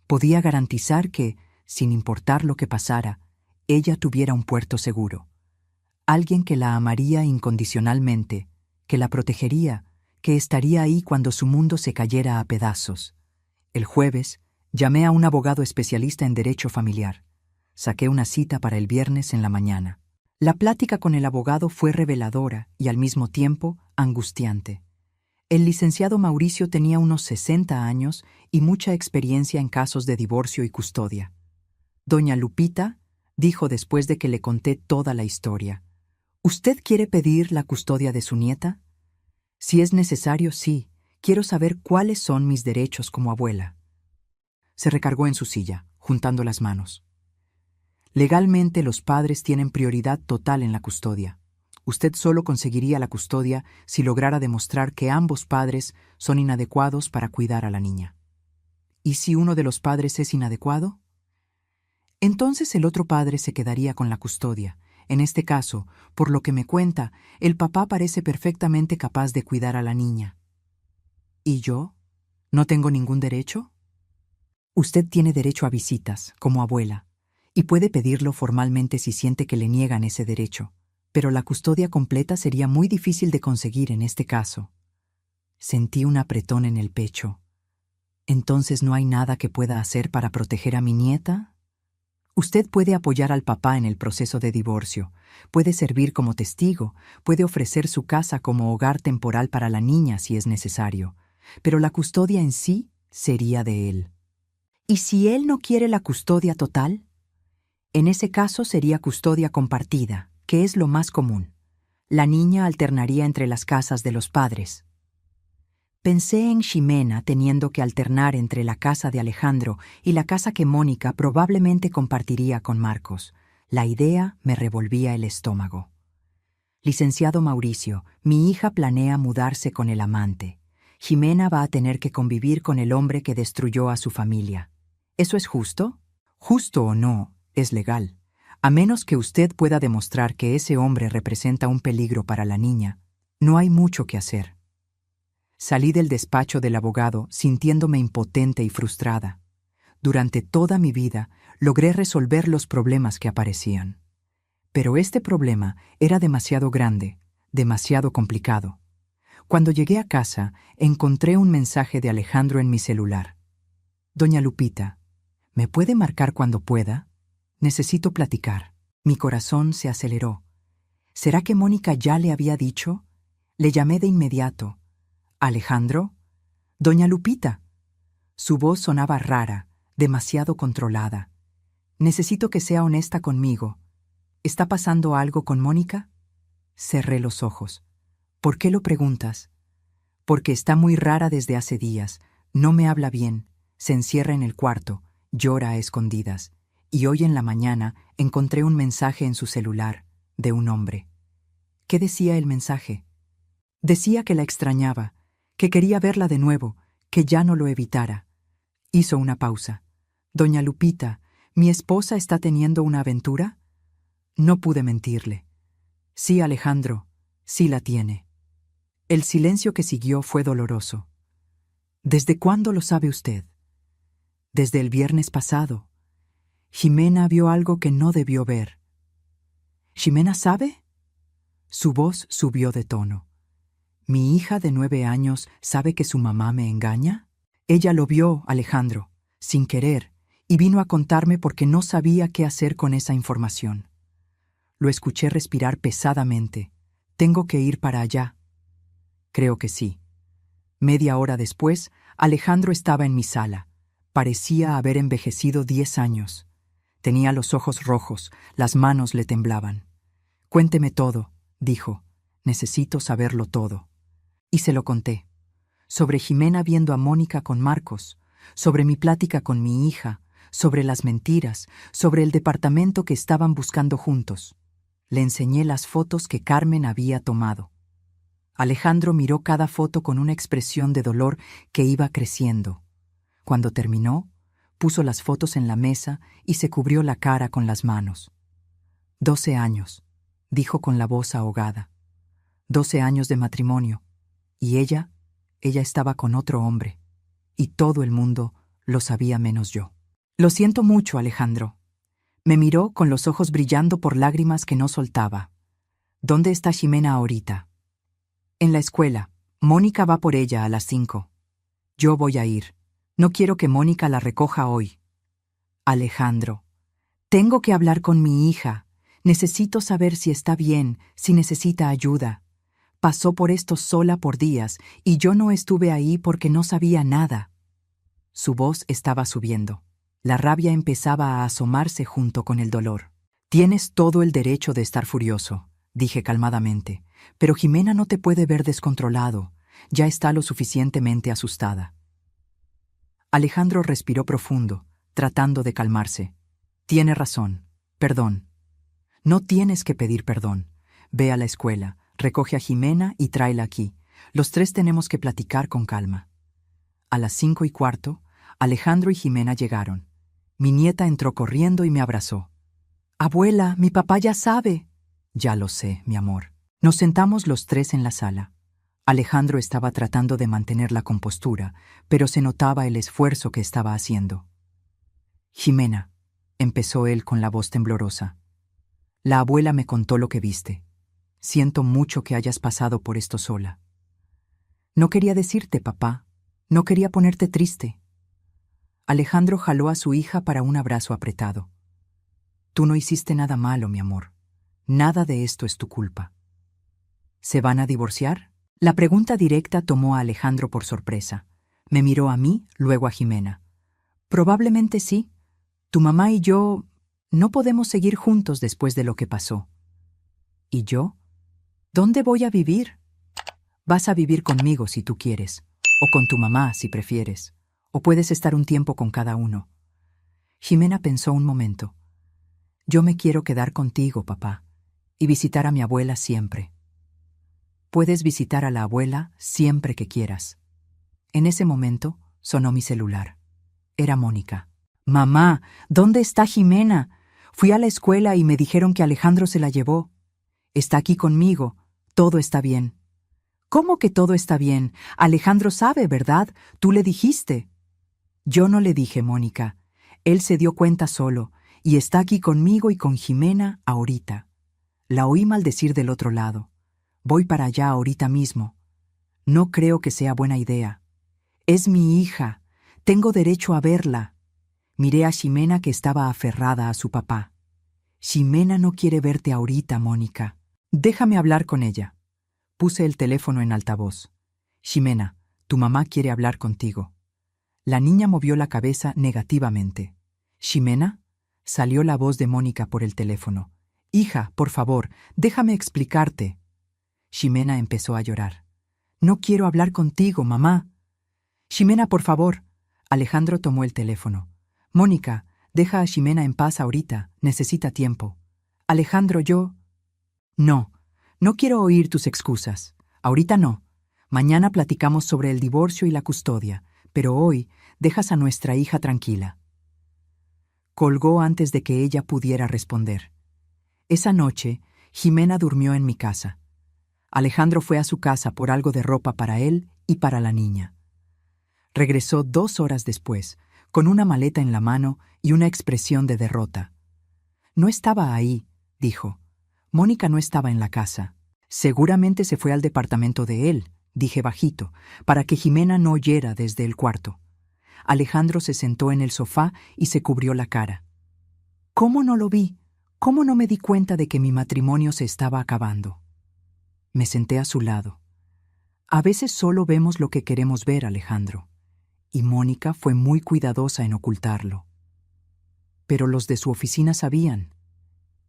Podía garantizar que, sin importar lo que pasara, ella tuviera un puerto seguro. Alguien que la amaría incondicionalmente, que la protegería, que estaría ahí cuando su mundo se cayera a pedazos. El jueves, llamé a un abogado especialista en derecho familiar. Saqué una cita para el viernes en la mañana. La plática con el abogado fue reveladora y al mismo tiempo angustiante. El licenciado Mauricio tenía unos 60 años y mucha experiencia en casos de divorcio y custodia. Doña Lupita dijo después de que le conté toda la historia: ¿Usted quiere pedir la custodia de su nieta? Si es necesario, sí. Quiero saber cuáles son mis derechos como abuela. Se recargó en su silla, juntando las manos. Legalmente los padres tienen prioridad total en la custodia. Usted solo conseguiría la custodia si lograra demostrar que ambos padres son inadecuados para cuidar a la niña. ¿Y si uno de los padres es inadecuado? Entonces el otro padre se quedaría con la custodia. En este caso, por lo que me cuenta, el papá parece perfectamente capaz de cuidar a la niña. ¿Y yo? ¿No tengo ningún derecho? Usted tiene derecho a visitas, como abuela, y puede pedirlo formalmente si siente que le niegan ese derecho, pero la custodia completa sería muy difícil de conseguir en este caso. Sentí un apretón en el pecho. ¿Entonces no hay nada que pueda hacer para proteger a mi nieta? Usted puede apoyar al papá en el proceso de divorcio, puede servir como testigo, puede ofrecer su casa como hogar temporal para la niña si es necesario, pero la custodia en sí sería de él. ¿Y si él no quiere la custodia total? En ese caso sería custodia compartida, que es lo más común. La niña alternaría entre las casas de los padres. Pensé en Ximena teniendo que alternar entre la casa de Alejandro y la casa que Mónica probablemente compartiría con Marcos. La idea me revolvía el estómago. Licenciado Mauricio, mi hija planea mudarse con el amante. Ximena va a tener que convivir con el hombre que destruyó a su familia. ¿Eso es justo? Justo o no, es legal. A menos que usted pueda demostrar que ese hombre representa un peligro para la niña, no hay mucho que hacer. Salí del despacho del abogado sintiéndome impotente y frustrada. Durante toda mi vida logré resolver los problemas que aparecían. Pero este problema era demasiado grande, demasiado complicado. Cuando llegué a casa, encontré un mensaje de Alejandro en mi celular. Doña Lupita, ¿me puede marcar cuando pueda? Necesito platicar. Mi corazón se aceleró. ¿Será que Mónica ya le había dicho? Le llamé de inmediato. ¿Alejandro? Doña Lupita. Su voz sonaba rara, demasiado controlada. Necesito que sea honesta conmigo. ¿Está pasando algo con Mónica? Cerré los ojos. ¿Por qué lo preguntas? Porque está muy rara desde hace días. No me habla bien. Se encierra en el cuarto, llora a escondidas. Y hoy en la mañana encontré un mensaje en su celular, de un hombre. ¿Qué decía el mensaje? Decía que la extrañaba, que quería verla de nuevo, que ya no lo evitara. Hizo una pausa. Doña Lupita, ¿mi esposa está teniendo una aventura? No pude mentirle. Sí, Alejandro, sí la tiene. El silencio que siguió fue doloroso. ¿Desde cuándo lo sabe usted? Desde el viernes pasado. Ximena vio algo que no debió ver. ¿Ximena sabe? Su voz subió de tono. ¿Mi hija de 9 años sabe que su mamá me engaña? Ella lo vio, Alejandro, sin querer, y vino a contarme porque no sabía qué hacer con esa información. Lo escuché respirar pesadamente. ¿Tengo que ir para allá? Creo que sí. Media hora después, Alejandro estaba en mi sala. Parecía haber envejecido 10 años. Tenía los ojos rojos, las manos le temblaban. Cuénteme todo, dijo. Necesito saberlo todo. Y se lo conté. Sobre Ximena viendo a Mónica con Marcos, sobre mi plática con mi hija, sobre las mentiras, sobre el departamento que estaban buscando juntos. Le enseñé las fotos que Carmen había tomado. Alejandro miró cada foto con una expresión de dolor que iba creciendo. Cuando terminó, puso las fotos en la mesa y se cubrió la cara con las manos. 12 años, dijo con la voz ahogada. 12 años de matrimonio. Y ella estaba con otro hombre. Y todo el mundo lo sabía menos yo. Lo siento mucho, Alejandro. Me miró con los ojos brillando por lágrimas que no soltaba. ¿Dónde está Ximena ahorita? En la escuela. Mónica va por ella a las 5. Yo voy a ir. No quiero que Mónica la recoja hoy. Alejandro, tengo que hablar con mi hija. Necesito saber si está bien, si necesita ayuda. Pasó por esto sola por días y yo no estuve ahí porque no sabía nada. Su voz estaba subiendo. La rabia empezaba a asomarse junto con el dolor. Tienes todo el derecho de estar furioso, dije calmadamente, pero Ximena no te puede ver descontrolado. Ya está lo suficientemente asustada. Alejandro respiró profundo, tratando de calmarse. Tiene razón. Perdón. No tienes que pedir perdón. Ve a la escuela, recoge a Ximena y tráela aquí. Los 3 tenemos que platicar con calma. A las 5:15, Alejandro y Ximena llegaron. Mi nieta entró corriendo y me abrazó. Abuela, mi papá ya sabe. Ya lo sé, mi amor. Nos sentamos los 3 en la sala. Alejandro estaba tratando de mantener la compostura, pero se notaba el esfuerzo que estaba haciendo. Ximena, empezó él con la voz temblorosa. La abuela me contó lo que viste. Siento mucho que hayas pasado por esto sola. No quería decirte, papá. No quería ponerte triste. Alejandro jaló a su hija para un abrazo apretado. Tú no hiciste nada malo, mi amor. Nada de esto es tu culpa. ¿Se van a divorciar? La pregunta directa tomó a Alejandro por sorpresa. Me miró a mí, luego a Ximena. Probablemente sí. Tu mamá y yo No podemos seguir juntos después de lo que pasó. ¿Y yo? ¿Dónde voy a vivir? Vas a vivir conmigo si tú quieres, o con tu mamá si prefieres, o puedes estar un tiempo con cada uno. Ximena pensó un momento. Yo me quiero quedar contigo, papá, y visitar a mi abuela siempre. Puedes visitar a la abuela siempre que quieras. En ese momento sonó mi celular. Era Mónica. Mamá, ¿dónde está Ximena? Fui a la escuela y me dijeron que Alejandro se la llevó. Está aquí conmigo. Todo está bien. ¿Cómo que todo está bien? Alejandro sabe, ¿verdad? Tú le dijiste. Yo no le dije, Mónica. Él se dio cuenta solo, y está aquí conmigo y con Ximena ahorita. La oí maldecir del otro lado. Voy para allá ahorita mismo. No creo que sea buena idea. Es mi hija. Tengo derecho a verla. Miré a Ximena que estaba aferrada a su papá. Ximena no quiere verte ahorita, Mónica. Déjame hablar con ella. Puse el teléfono en altavoz. Ximena, tu mamá quiere hablar contigo. La niña movió la cabeza negativamente. ¿Ximena? Salió la voz de Mónica por el teléfono. Hija, por favor, déjame explicarte. Ximena empezó a llorar. No quiero hablar contigo, mamá. Ximena, por favor. Alejandro tomó el teléfono. Mónica, deja a Ximena en paz ahorita. Necesita tiempo. Alejandro, yo... No, no quiero oír tus excusas. Ahorita no. Mañana platicamos sobre el divorcio y la custodia, pero hoy dejas a nuestra hija tranquila. Colgó antes de que ella pudiera responder. Esa noche, Ximena durmió en mi casa. Alejandro fue a su casa por algo de ropa para él y para la niña. Regresó 2 horas después, con una maleta en la mano y una expresión de derrota. No estaba ahí, dijo. Mónica no estaba en la casa. Seguramente se fue al departamento de él, dije bajito, para que Ximena no oyera desde el cuarto. Alejandro se sentó en el sofá y se cubrió la cara. ¿Cómo no lo vi? ¿Cómo no me di cuenta de que mi matrimonio se estaba acabando? Me senté a su lado. A veces solo vemos lo que queremos ver, Alejandro. Y Mónica fue muy cuidadosa en ocultarlo. Pero los de su oficina sabían.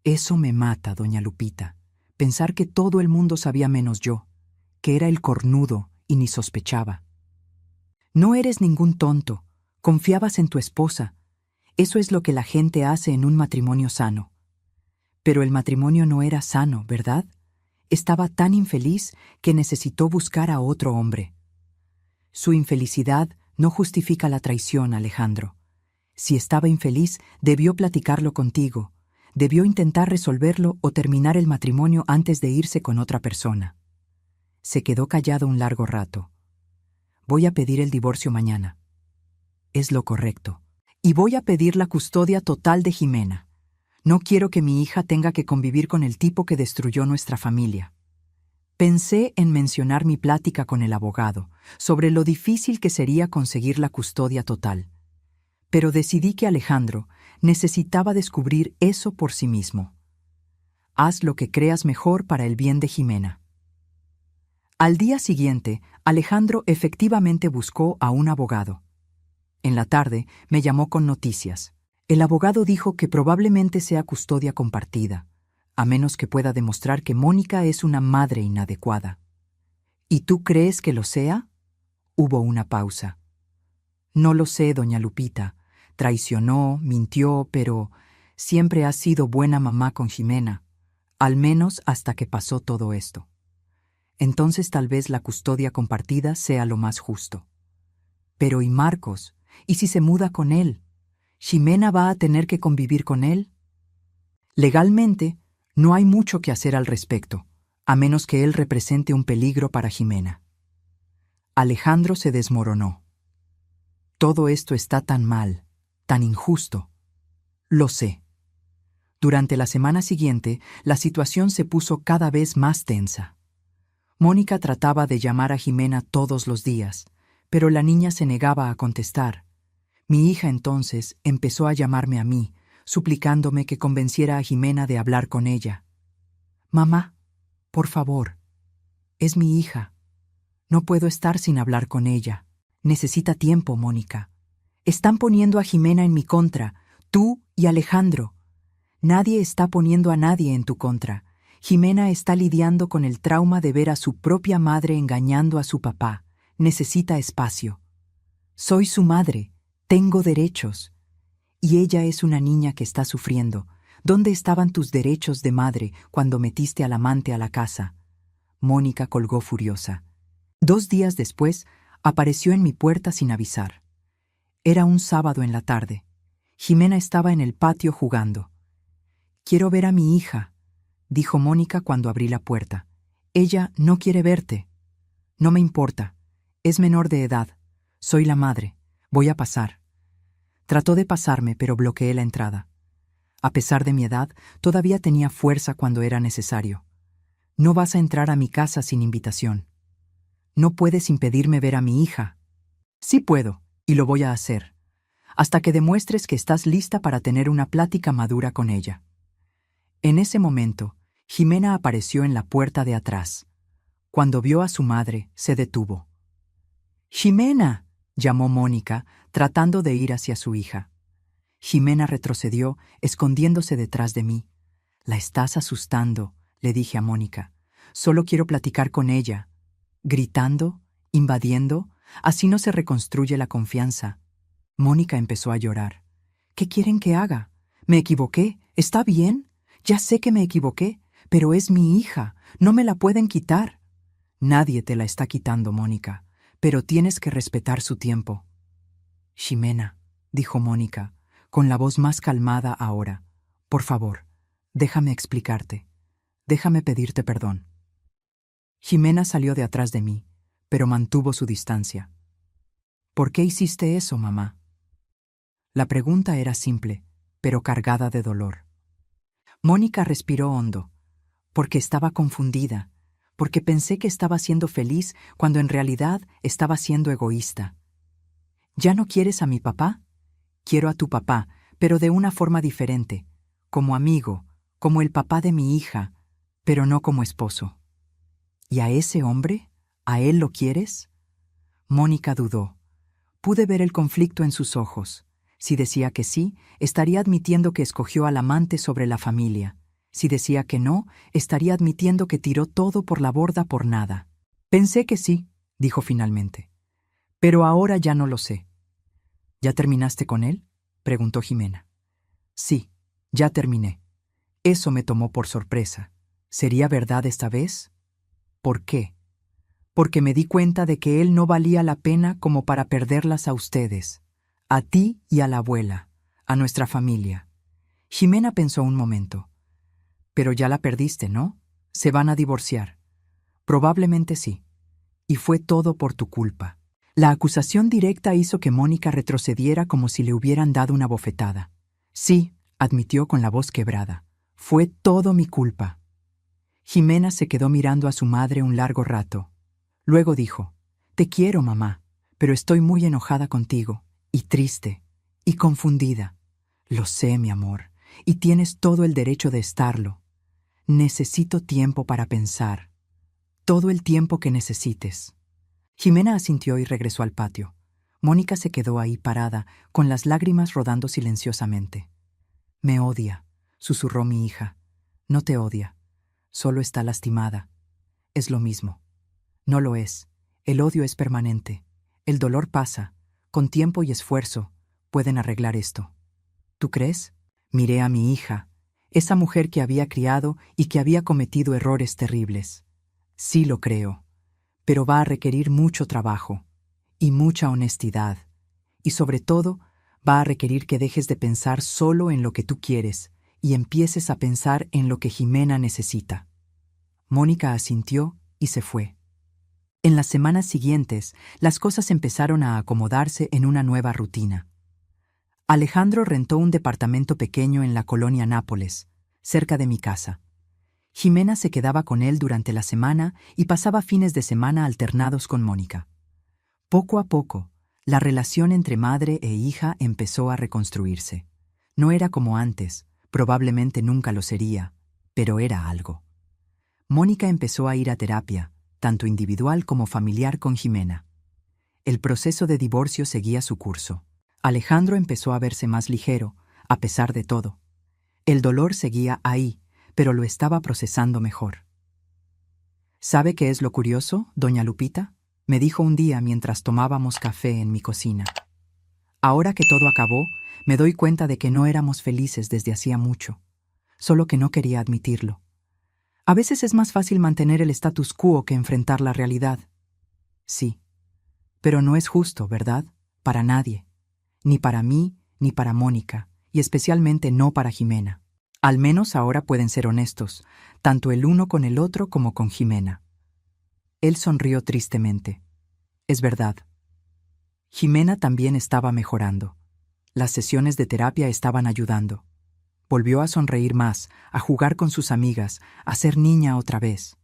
Eso me mata, doña Lupita, pensar que todo el mundo sabía menos yo, que era el cornudo y ni sospechaba. No eres ningún tonto, confiabas en tu esposa. Eso es lo que la gente hace en un matrimonio sano. Pero el matrimonio no era sano, ¿verdad? Estaba tan infeliz que necesitó buscar a otro hombre. Su infelicidad no justifica la traición, Alejandro. Si estaba infeliz, debió platicarlo contigo. Debió intentar resolverlo o terminar el matrimonio antes de irse con otra persona. Se quedó callado un largo rato. Voy a pedir el divorcio mañana. Es lo correcto. Y voy a pedir la custodia total de Ximena. No quiero que mi hija tenga que convivir con el tipo que destruyó nuestra familia. Pensé en mencionar mi plática con el abogado sobre lo difícil que sería conseguir la custodia total. Pero decidí que Alejandro necesitaba descubrir eso por sí mismo. Haz lo que creas mejor para el bien de Ximena. Al día siguiente, Alejandro efectivamente buscó a un abogado. En la tarde, me llamó con noticias. El abogado dijo que probablemente sea custodia compartida, a menos que pueda demostrar que Mónica es una madre inadecuada. ¿Y tú crees que lo sea? Hubo una pausa. No lo sé, doña Lupita. Traicionó, mintió, pero siempre ha sido buena mamá con Ximena, al menos hasta que pasó todo esto. Entonces tal vez la custodia compartida sea lo más justo. Pero ¿y Marcos? ¿Y si se muda con él? ¿Ximena va a tener que convivir con él? Legalmente, no hay mucho que hacer al respecto, a menos que él represente un peligro para Ximena. Alejandro se desmoronó. Todo esto está tan mal, tan injusto. Lo sé. Durante la semana siguiente, la situación se puso cada vez más tensa. Mónica trataba de llamar a Ximena todos los días, pero la niña se negaba a contestar. Mi hija entonces empezó a llamarme a mí, suplicándome que convenciera a Ximena de hablar con ella. Mamá, por favor, es mi hija. No puedo estar sin hablar con ella. Necesita tiempo, Mónica. Están poniendo a Ximena en mi contra, tú y Alejandro. Nadie está poniendo a nadie en tu contra. Jimena está lidiando con el trauma de ver a su propia madre engañando a su papá. Necesita espacio. Soy su madre. Tengo derechos. Y ella es una niña que está sufriendo. ¿Dónde estaban tus derechos de madre cuando metiste al amante a la casa? Mónica colgó furiosa. 2 días después, apareció en mi puerta sin avisar. Era un sábado en la tarde. Jimena estaba en el patio jugando. «Quiero ver a mi hija», dijo Mónica cuando abrí la puerta. «Ella no quiere verte». «No me importa. Es menor de edad. Soy la madre. Voy a pasar». Trató de pasarme, pero bloqueé la entrada. A pesar de mi edad, todavía tenía fuerza cuando era necesario. «No vas a entrar a mi casa sin invitación. No puedes impedirme ver a mi hija». «Sí puedo, y lo voy a hacer. Hasta que demuestres que estás lista para tener una plática madura con ella». En ese momento, Jimena apareció en la puerta de atrás. Cuando vio a su madre, se detuvo. «¡Jimena!», llamó Mónica, tratando de ir hacia su hija. Jimena retrocedió, escondiéndose detrás de mí. «La estás asustando», le dije a Mónica. «Solo quiero platicar con ella». Gritando, invadiendo, así no se reconstruye la confianza. Mónica empezó a llorar. «¿Qué quieren que haga? ¿Me equivoqué? ¿Está bien? Ya sé que me equivoqué, pero es mi hija. No me la pueden quitar». «Nadie te la está quitando, Mónica, pero tienes que respetar su tiempo». «Ximena», dijo Mónica, con la voz más calmada ahora, «por favor, déjame explicarte. Déjame pedirte perdón». Jimena salió de atrás de mí, pero mantuvo su distancia. «¿Por qué hiciste eso, mamá?». La pregunta era simple, pero cargada de dolor. Mónica respiró hondo, porque estaba confundida, porque pensé que estaba siendo feliz cuando en realidad estaba siendo egoísta. «¿Ya no quieres a mi papá?». «Quiero a tu papá, pero de una forma diferente, como amigo, como el papá de mi hija, pero no como esposo». «¿Y a ese hombre? ¿A él lo quieres?». Mónica dudó. Pude ver el conflicto en sus ojos. Si decía que sí, estaría admitiendo que escogió al amante sobre la familia. Si decía que no, estaría admitiendo que tiró todo por la borda por nada. «Pensé que sí», dijo finalmente. «Pero ahora ya no lo sé». «¿Ya terminaste con él?», preguntó Jimena. «Sí, ya terminé». Eso me tomó por sorpresa. ¿Sería verdad esta vez? ¿Por qué? Porque me di cuenta de que él no valía la pena como para perderlas a ustedes, a ti y a la abuela, a nuestra familia. Jimena pensó un momento. «Pero ya la perdiste, ¿no? Se van a divorciar». «Probablemente sí. Y fue todo por tu culpa». La acusación directa hizo que Mónica retrocediera como si le hubieran dado una bofetada. «Sí», admitió con la voz quebrada. «Fue todo mi culpa». Jimena se quedó mirando a su madre un largo rato. Luego dijo: «Te quiero, mamá, pero estoy muy enojada contigo, y triste, y confundida». «Lo sé, mi amor, y tienes todo el derecho de estarlo. Necesito tiempo para pensar. Todo el tiempo que necesites». Jimena asintió y regresó al patio. Mónica se quedó ahí parada, con las lágrimas rodando silenciosamente. «Me odia», susurró mi hija. «No te odia. Solo está lastimada. Es lo mismo». «No lo es. El odio es permanente. El dolor pasa. Con tiempo y esfuerzo pueden arreglar esto». «¿Tú crees?». Miré a mi hija, esa mujer que había criado y que había cometido errores terribles. «Sí lo creo. Pero va a requerir mucho trabajo y mucha honestidad. Y sobre todo, va a requerir que dejes de pensar solo en lo que tú quieres y empieces a pensar en lo que Jimena necesita». Mónica asintió y se fue. En las semanas siguientes, las cosas empezaron a acomodarse en una nueva rutina. Alejandro rentó un departamento pequeño en la colonia Nápoles, cerca de mi casa. Jimena se quedaba con él durante la semana y pasaba fines de semana alternados con Mónica. Poco a poco, la relación entre madre e hija empezó a reconstruirse. No era como antes, probablemente nunca lo sería, pero era algo. Mónica empezó a ir a terapia, tanto individual como familiar con Jimena. El proceso de divorcio seguía su curso. Alejandro empezó a verse más ligero, a pesar de todo. El dolor seguía ahí, pero lo estaba procesando mejor. ¿Sabe qué es lo curioso, doña Lupita? Me dijo un día mientras tomábamos café en mi cocina. Ahora que todo acabó, me doy cuenta de que no éramos felices desde hacía mucho, solo que no quería admitirlo. A veces es más fácil mantener el status quo que enfrentar la realidad. Sí, pero no es justo, ¿verdad? Para nadie. Ni para mí, ni para Mónica, y especialmente no para Jimena. Al menos ahora pueden ser honestos, tanto el uno con el otro como con Jimena. Él sonrió tristemente. Es verdad. Jimena también estaba mejorando. Las sesiones de terapia estaban ayudando. Volvió a sonreír más, a jugar con sus amigas, a ser niña otra vez.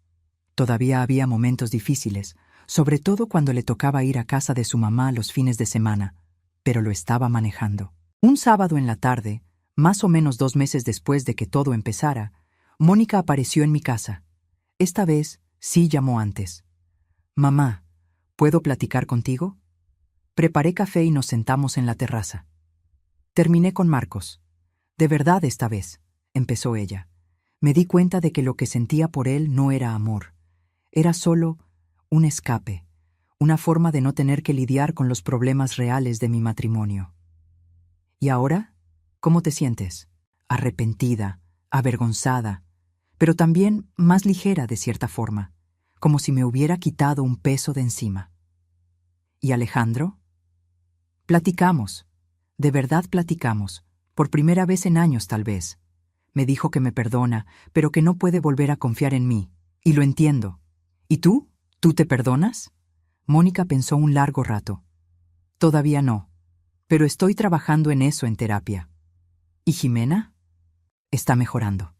Todavía había momentos difíciles, sobre todo cuando le tocaba ir a casa de su mamá los fines de semana, pero lo estaba manejando. Un sábado en la tarde, más o menos 2 meses después de que todo empezara, Mónica apareció en mi casa. Esta vez sí llamó antes. «Mamá, ¿puedo platicar contigo?» Preparé café y nos sentamos en la terraza. Terminé con Marcos. «De verdad esta vez», empezó ella. Me di cuenta de que lo que sentía por él no era amor. Era solo un escape, una forma de no tener que lidiar con los problemas reales de mi matrimonio. ¿Y ahora? ¿Cómo te sientes? Arrepentida, avergonzada, pero también más ligera de cierta forma, como si me hubiera quitado un peso de encima. ¿Y Alejandro? Platicamos, de verdad platicamos, por primera vez en años tal vez. Me dijo que me perdona, pero que no puede volver a confiar en mí, y lo entiendo. ¿Y tú? ¿Tú te perdonas? Mónica pensó un largo rato. Todavía no, pero estoy trabajando en eso en terapia. ¿Y Jimena? Está mejorando.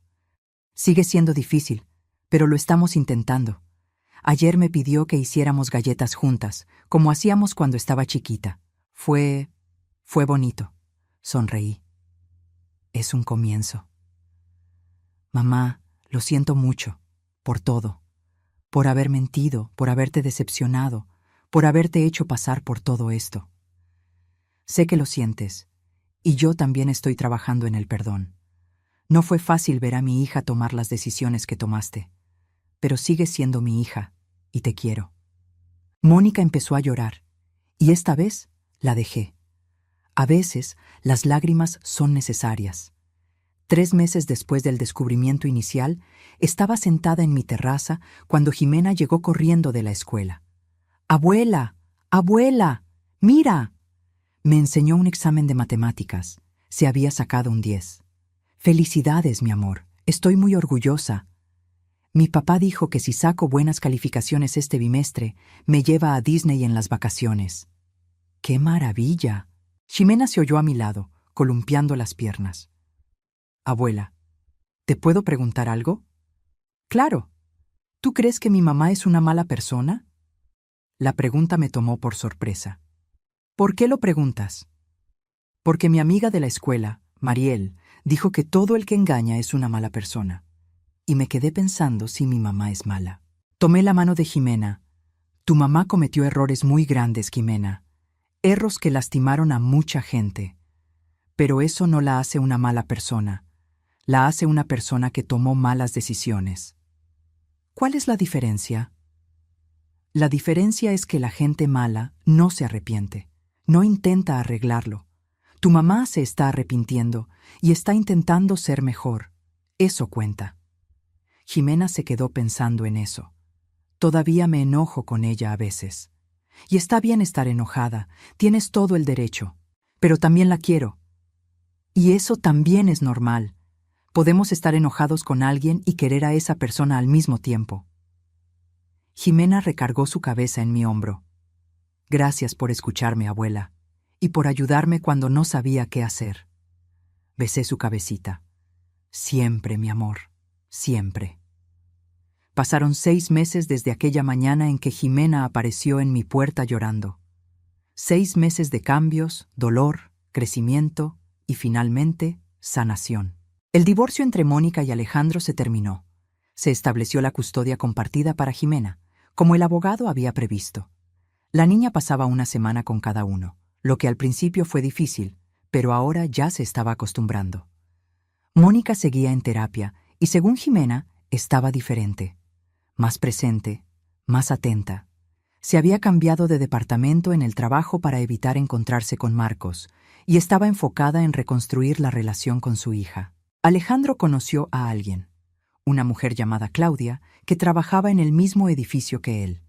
Sigue siendo difícil, pero lo estamos intentando. Ayer me pidió que hiciéramos galletas juntas, como hacíamos cuando estaba chiquita. Fue bonito. Sonreí. Es un comienzo. Mamá, lo siento mucho, por todo. Por haber mentido, por haberte decepcionado, por haberte hecho pasar por todo esto. Sé que lo sientes, y yo también estoy trabajando en el perdón. No fue fácil ver a mi hija tomar las decisiones que tomaste, pero sigues siendo mi hija, y te quiero. Mónica empezó a llorar, y esta vez la dejé. A veces, las lágrimas son necesarias. 3 meses después del descubrimiento inicial, estaba sentada en mi terraza cuando Jimena llegó corriendo de la escuela. «¡Abuela! ¡Abuela! ¡Mira!». Me enseñó un examen de matemáticas. Se había sacado un 10. «Felicidades, mi amor. Estoy muy orgullosa. Mi papá dijo que si saco buenas calificaciones este bimestre, me lleva a Disney en las vacaciones». «¡Qué maravilla!». Jimena se oyó a mi lado, columpiando las piernas. «Abuela, ¿te puedo preguntar algo?» «Claro. ¿Tú crees que mi mamá es una mala persona?» La pregunta me tomó por sorpresa. «¿Por qué lo preguntas?» «Porque mi amiga de la escuela, Mariel, dijo que todo el que engaña es una mala persona. Y me quedé pensando si mi mamá es mala». Tomé la mano de Jimena. «Tu mamá cometió errores muy grandes, Jimena. Errores que lastimaron a mucha gente. Pero eso no la hace una mala persona. La hace una persona que tomó malas decisiones». «¿Cuál es la diferencia?» «La diferencia es que la gente mala no se arrepiente, no intenta arreglarlo. Tu mamá se está arrepintiendo y está intentando ser mejor. Eso cuenta». Jimena se quedó pensando en eso. Todavía me enojo con ella a veces. Y está bien estar enojada, tienes todo el derecho, pero también la quiero. Y eso también es normal. Podemos estar enojados con alguien y querer a esa persona al mismo tiempo. Jimena recargó su cabeza en mi hombro. «Gracias por escucharme, abuela, y por ayudarme cuando no sabía qué hacer». Besé su cabecita. «Siempre, mi amor, siempre». Pasaron 6 meses desde aquella mañana en que Jimena apareció en mi puerta llorando. 6 meses de cambios, dolor, crecimiento y finalmente, sanación. El divorcio entre Mónica y Alejandro se terminó. Se estableció la custodia compartida para Jimena, como el abogado había previsto. La niña pasaba una semana con cada uno, lo que al principio fue difícil, pero ahora ya se estaba acostumbrando. Mónica seguía en terapia y, según Jimena, estaba diferente, más presente, más atenta. Se había cambiado de departamento en el trabajo para evitar encontrarse con Marcos y estaba enfocada en reconstruir la relación con su hija. Alejandro conoció a alguien, una mujer llamada Claudia, que trabajaba en el mismo edificio que él.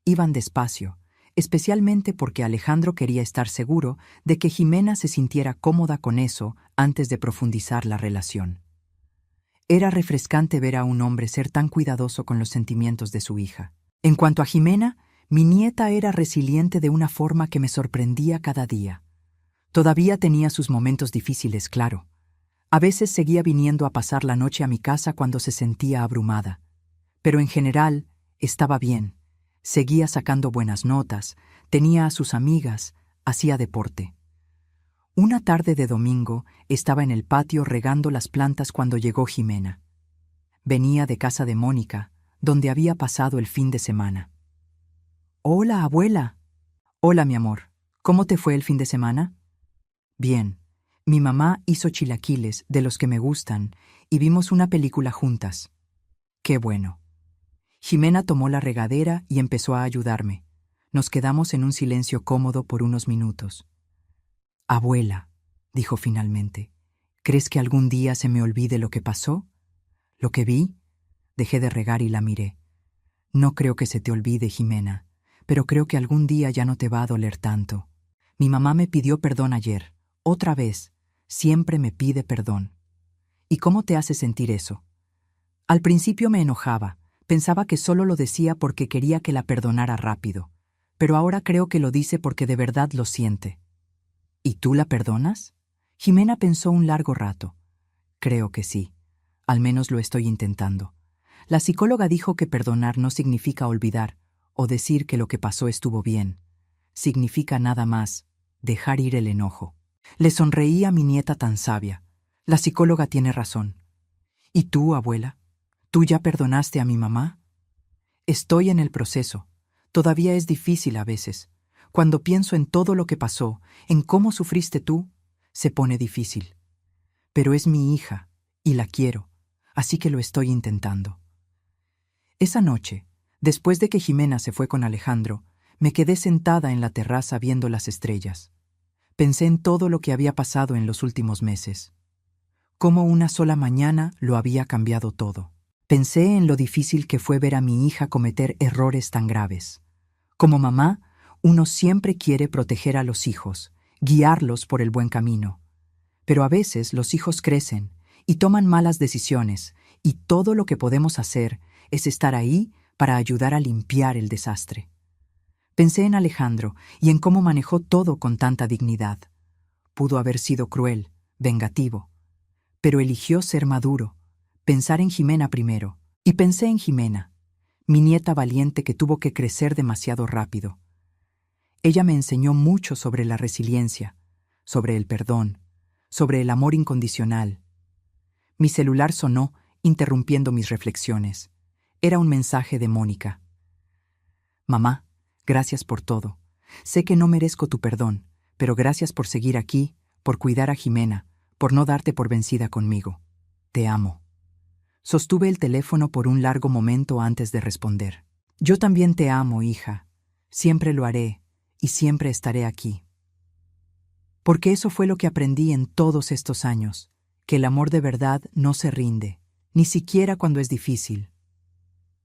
Iban despacio, especialmente porque Alejandro quería estar seguro de que Jimena se sintiera cómoda con eso antes de profundizar la relación. Era refrescante ver a un hombre ser tan cuidadoso con los sentimientos de su hija. En cuanto a Jimena, mi nieta era resiliente de una forma que me sorprendía cada día. Todavía tenía sus momentos difíciles, claro. A veces seguía viniendo a pasar la noche a mi casa cuando se sentía abrumada. Pero en general, estaba bien. Seguía sacando buenas notas, tenía a sus amigas, hacía deporte. Una tarde de domingo estaba en el patio regando las plantas cuando llegó Jimena. Venía de casa de Mónica, donde había pasado el fin de semana. «Hola, abuela». «Hola, mi amor. ¿Cómo te fue el fin de semana?» «Bien. Mi mamá hizo chilaquiles, de los que me gustan, y vimos una película juntas». «Qué bueno». Jimena tomó la regadera y empezó a ayudarme. Nos quedamos en un silencio cómodo por unos minutos. «Abuela», dijo finalmente, «¿crees que algún día se me olvide lo que pasó? ¿Lo que vi?» Dejé de regar y la miré. «No creo que se te olvide, Jimena, pero creo que algún día ya no te va a doler tanto. Mi mamá me pidió perdón ayer, otra vez, siempre me pide perdón». «¿Y cómo te hace sentir eso?» Al principio me enojaba, pensaba que solo lo decía porque quería que la perdonara rápido, pero ahora creo que lo dice porque de verdad lo siente. «¿Y tú la perdonas?» Jimena pensó un largo rato. «Creo que sí. Al menos lo estoy intentando. La psicóloga dijo que perdonar no significa olvidar o decir que lo que pasó estuvo bien. Significa nada más dejar ir el enojo». Le sonreí a mi nieta tan sabia. La psicóloga tiene razón. «¿Y tú, abuela? ¿Tú ya perdonaste a mi mamá?» «Estoy en el proceso. Todavía es difícil a veces. Cuando pienso en todo lo que pasó, en cómo sufriste tú, se pone difícil. Pero es mi hija, y la quiero, así que lo estoy intentando». Esa noche, después de que Jimena se fue con Alejandro, me quedé sentada en la terraza viendo las estrellas. Pensé en todo lo que había pasado en los últimos meses. Cómo una sola mañana lo había cambiado todo. Pensé en lo difícil que fue ver a mi hija cometer errores tan graves. Como mamá, uno siempre quiere proteger a los hijos, guiarlos por el buen camino. Pero a veces los hijos crecen y toman malas decisiones, y todo lo que podemos hacer es estar ahí para ayudar a limpiar el desastre. Pensé en Alejandro y en cómo manejó todo con tanta dignidad. Pudo haber sido cruel, vengativo, pero eligió ser maduro, pensar en Jimena primero. Y pensé en Jimena, mi nieta valiente que tuvo que crecer demasiado rápido. Ella me enseñó mucho sobre la resiliencia, sobre el perdón, sobre el amor incondicional. Mi celular sonó, interrumpiendo mis reflexiones. Era un mensaje de Mónica. «Mamá, gracias por todo. Sé que no merezco tu perdón, pero gracias por seguir aquí, por cuidar a Jimena, por no darte por vencida conmigo. Te amo». Sostuve el teléfono por un largo momento antes de responder. «Yo también te amo, hija. Siempre lo haré y siempre estaré aquí». Porque eso fue lo que aprendí en todos estos años, que el amor de verdad no se rinde, ni siquiera cuando es difícil.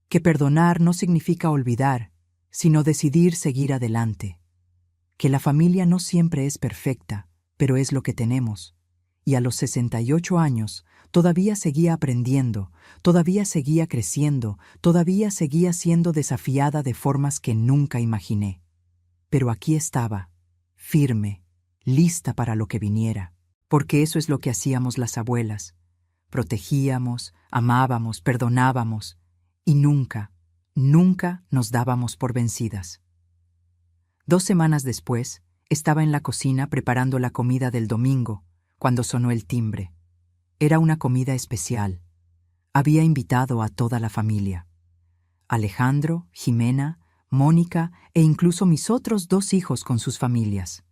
Que perdonar no significa olvidar, sino decidir seguir adelante. Que la familia no siempre es perfecta, pero es lo que tenemos. Y a los 68 años todavía seguía aprendiendo, todavía seguía creciendo, todavía seguía siendo desafiada de formas que nunca imaginé. Pero aquí estaba, firme, lista para lo que viniera, porque eso es lo que hacíamos las abuelas. Protegíamos, amábamos, perdonábamos, y nunca, nunca nos dábamos por vencidas. 2 semanas después, estaba en la cocina preparando la comida del domingo, cuando sonó el timbre. Era una comida especial. Había invitado a toda la familia. Alejandro, Jimena, Mónica e incluso mis otros 2 hijos con sus familias.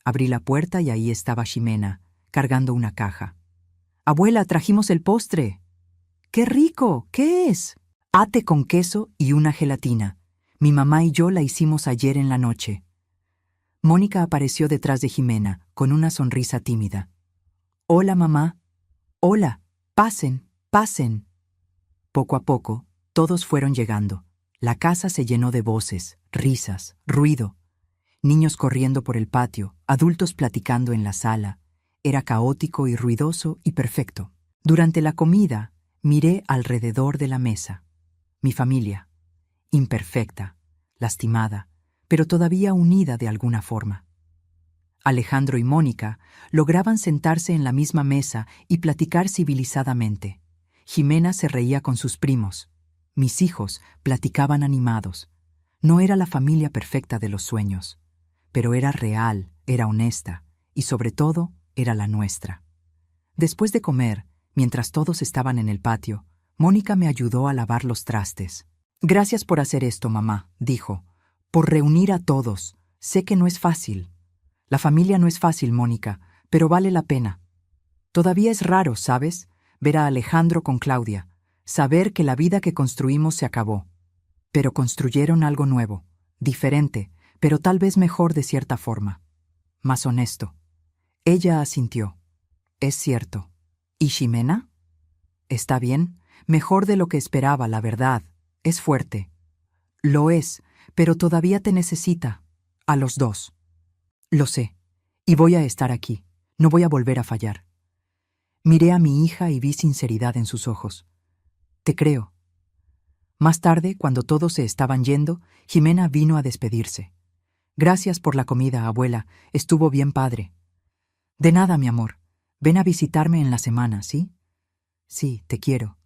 Abrí la puerta y ahí estaba Jimena, cargando una caja. Abuela, trajimos el postre. ¡Qué rico! ¿Qué es? Ate con queso y una gelatina. Mi mamá y yo la hicimos ayer en la noche. Mónica apareció detrás de Jimena, con una sonrisa tímida. Hola, mamá. Hola. Pasen, pasen. Poco a poco, todos fueron llegando. La casa se llenó de voces, risas, ruido. Niños corriendo por el patio, adultos platicando en la sala. Era caótico y ruidoso y perfecto. Durante la comida, miré alrededor de la mesa. Mi familia, imperfecta, lastimada, pero todavía unida de alguna forma. Alejandro y Mónica lograban sentarse en la misma mesa y platicar civilizadamente. Jimena se reía con sus primos. Mis hijos platicaban animados. No era la familia perfecta de los sueños, pero era real, era honesta, y sobre todo, era la nuestra. Después de comer, mientras todos estaban en el patio, Mónica me ayudó a lavar los trastes. Gracias por hacer esto, mamá, dijo, por reunir a todos. Sé que no es fácil. La familia no es fácil, Mónica, pero vale la pena. Todavía es raro, ¿sabes? Ver a Alejandro con Claudia, saber que la vida que construimos se acabó. Pero construyeron algo nuevo, diferente, pero tal vez mejor de cierta forma. Más honesto. Ella asintió. Es cierto. ¿Y Ximena? Está bien, mejor de lo que esperaba, la verdad. Es fuerte. Lo es, pero todavía te necesita. A los dos. Lo sé. Y voy a estar aquí. No voy a volver a fallar. Miré a mi hija y vi sinceridad en sus ojos. Te creo. Más tarde, cuando todos se estaban yendo, Ximena vino a despedirse. Gracias por la comida, abuela. Estuvo bien padre. De nada, mi amor. Ven a visitarme en la semana, ¿sí? Sí, te quiero.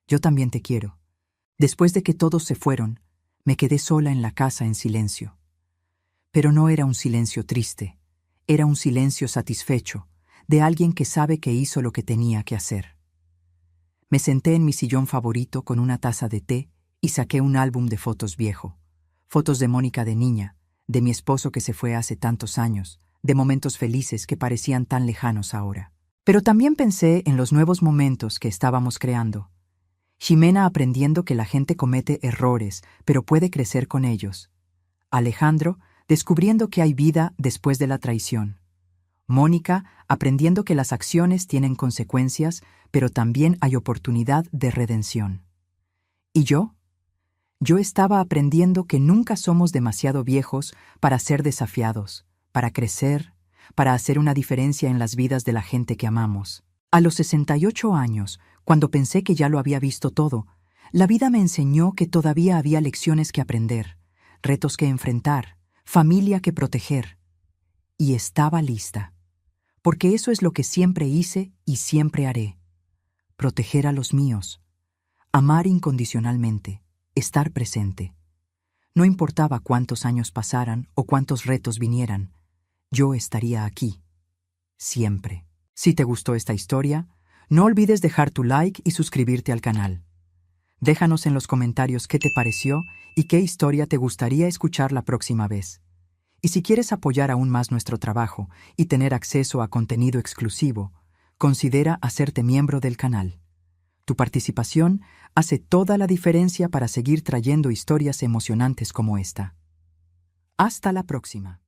Yo también te quiero. Después de que todos se fueron, me quedé sola en la casa en silencio. Pero no era un silencio triste, era un silencio satisfecho, de alguien que sabe que hizo lo que tenía que hacer. Me senté en mi sillón favorito con una taza de té y saqué un álbum de fotos viejo. Fotos de Mónica de niña, de mi esposo que se fue hace tantos años, de momentos felices que parecían tan lejanos ahora. Pero también pensé en los nuevos momentos que estábamos creando. Ximena aprendiendo que la gente comete errores, pero puede crecer con ellos. Alejandro descubriendo que hay vida después de la traición. Mónica aprendiendo que las acciones tienen consecuencias, pero también hay oportunidad de redención. ¿Y yo? Yo estaba aprendiendo que nunca somos demasiado viejos para ser desafiados, para crecer, para hacer una diferencia en las vidas de la gente que amamos. A los 68 años, cuando pensé que ya lo había visto todo, la vida me enseñó que todavía había lecciones que aprender, retos que enfrentar, familia que proteger. Y estaba lista. Porque eso es lo que siempre hice y siempre haré. Proteger a los míos. Amar incondicionalmente. Estar presente. No importaba cuántos años pasaran o cuántos retos vinieran, yo estaría aquí. Siempre. Si te gustó esta historia, no olvides dejar tu like y suscribirte al canal. Déjanos en los comentarios qué te pareció y qué historia te gustaría escuchar la próxima vez. Y si quieres apoyar aún más nuestro trabajo y tener acceso a contenido exclusivo, considera hacerte miembro del canal. Tu participación hace toda la diferencia para seguir trayendo historias emocionantes como esta. Hasta la próxima.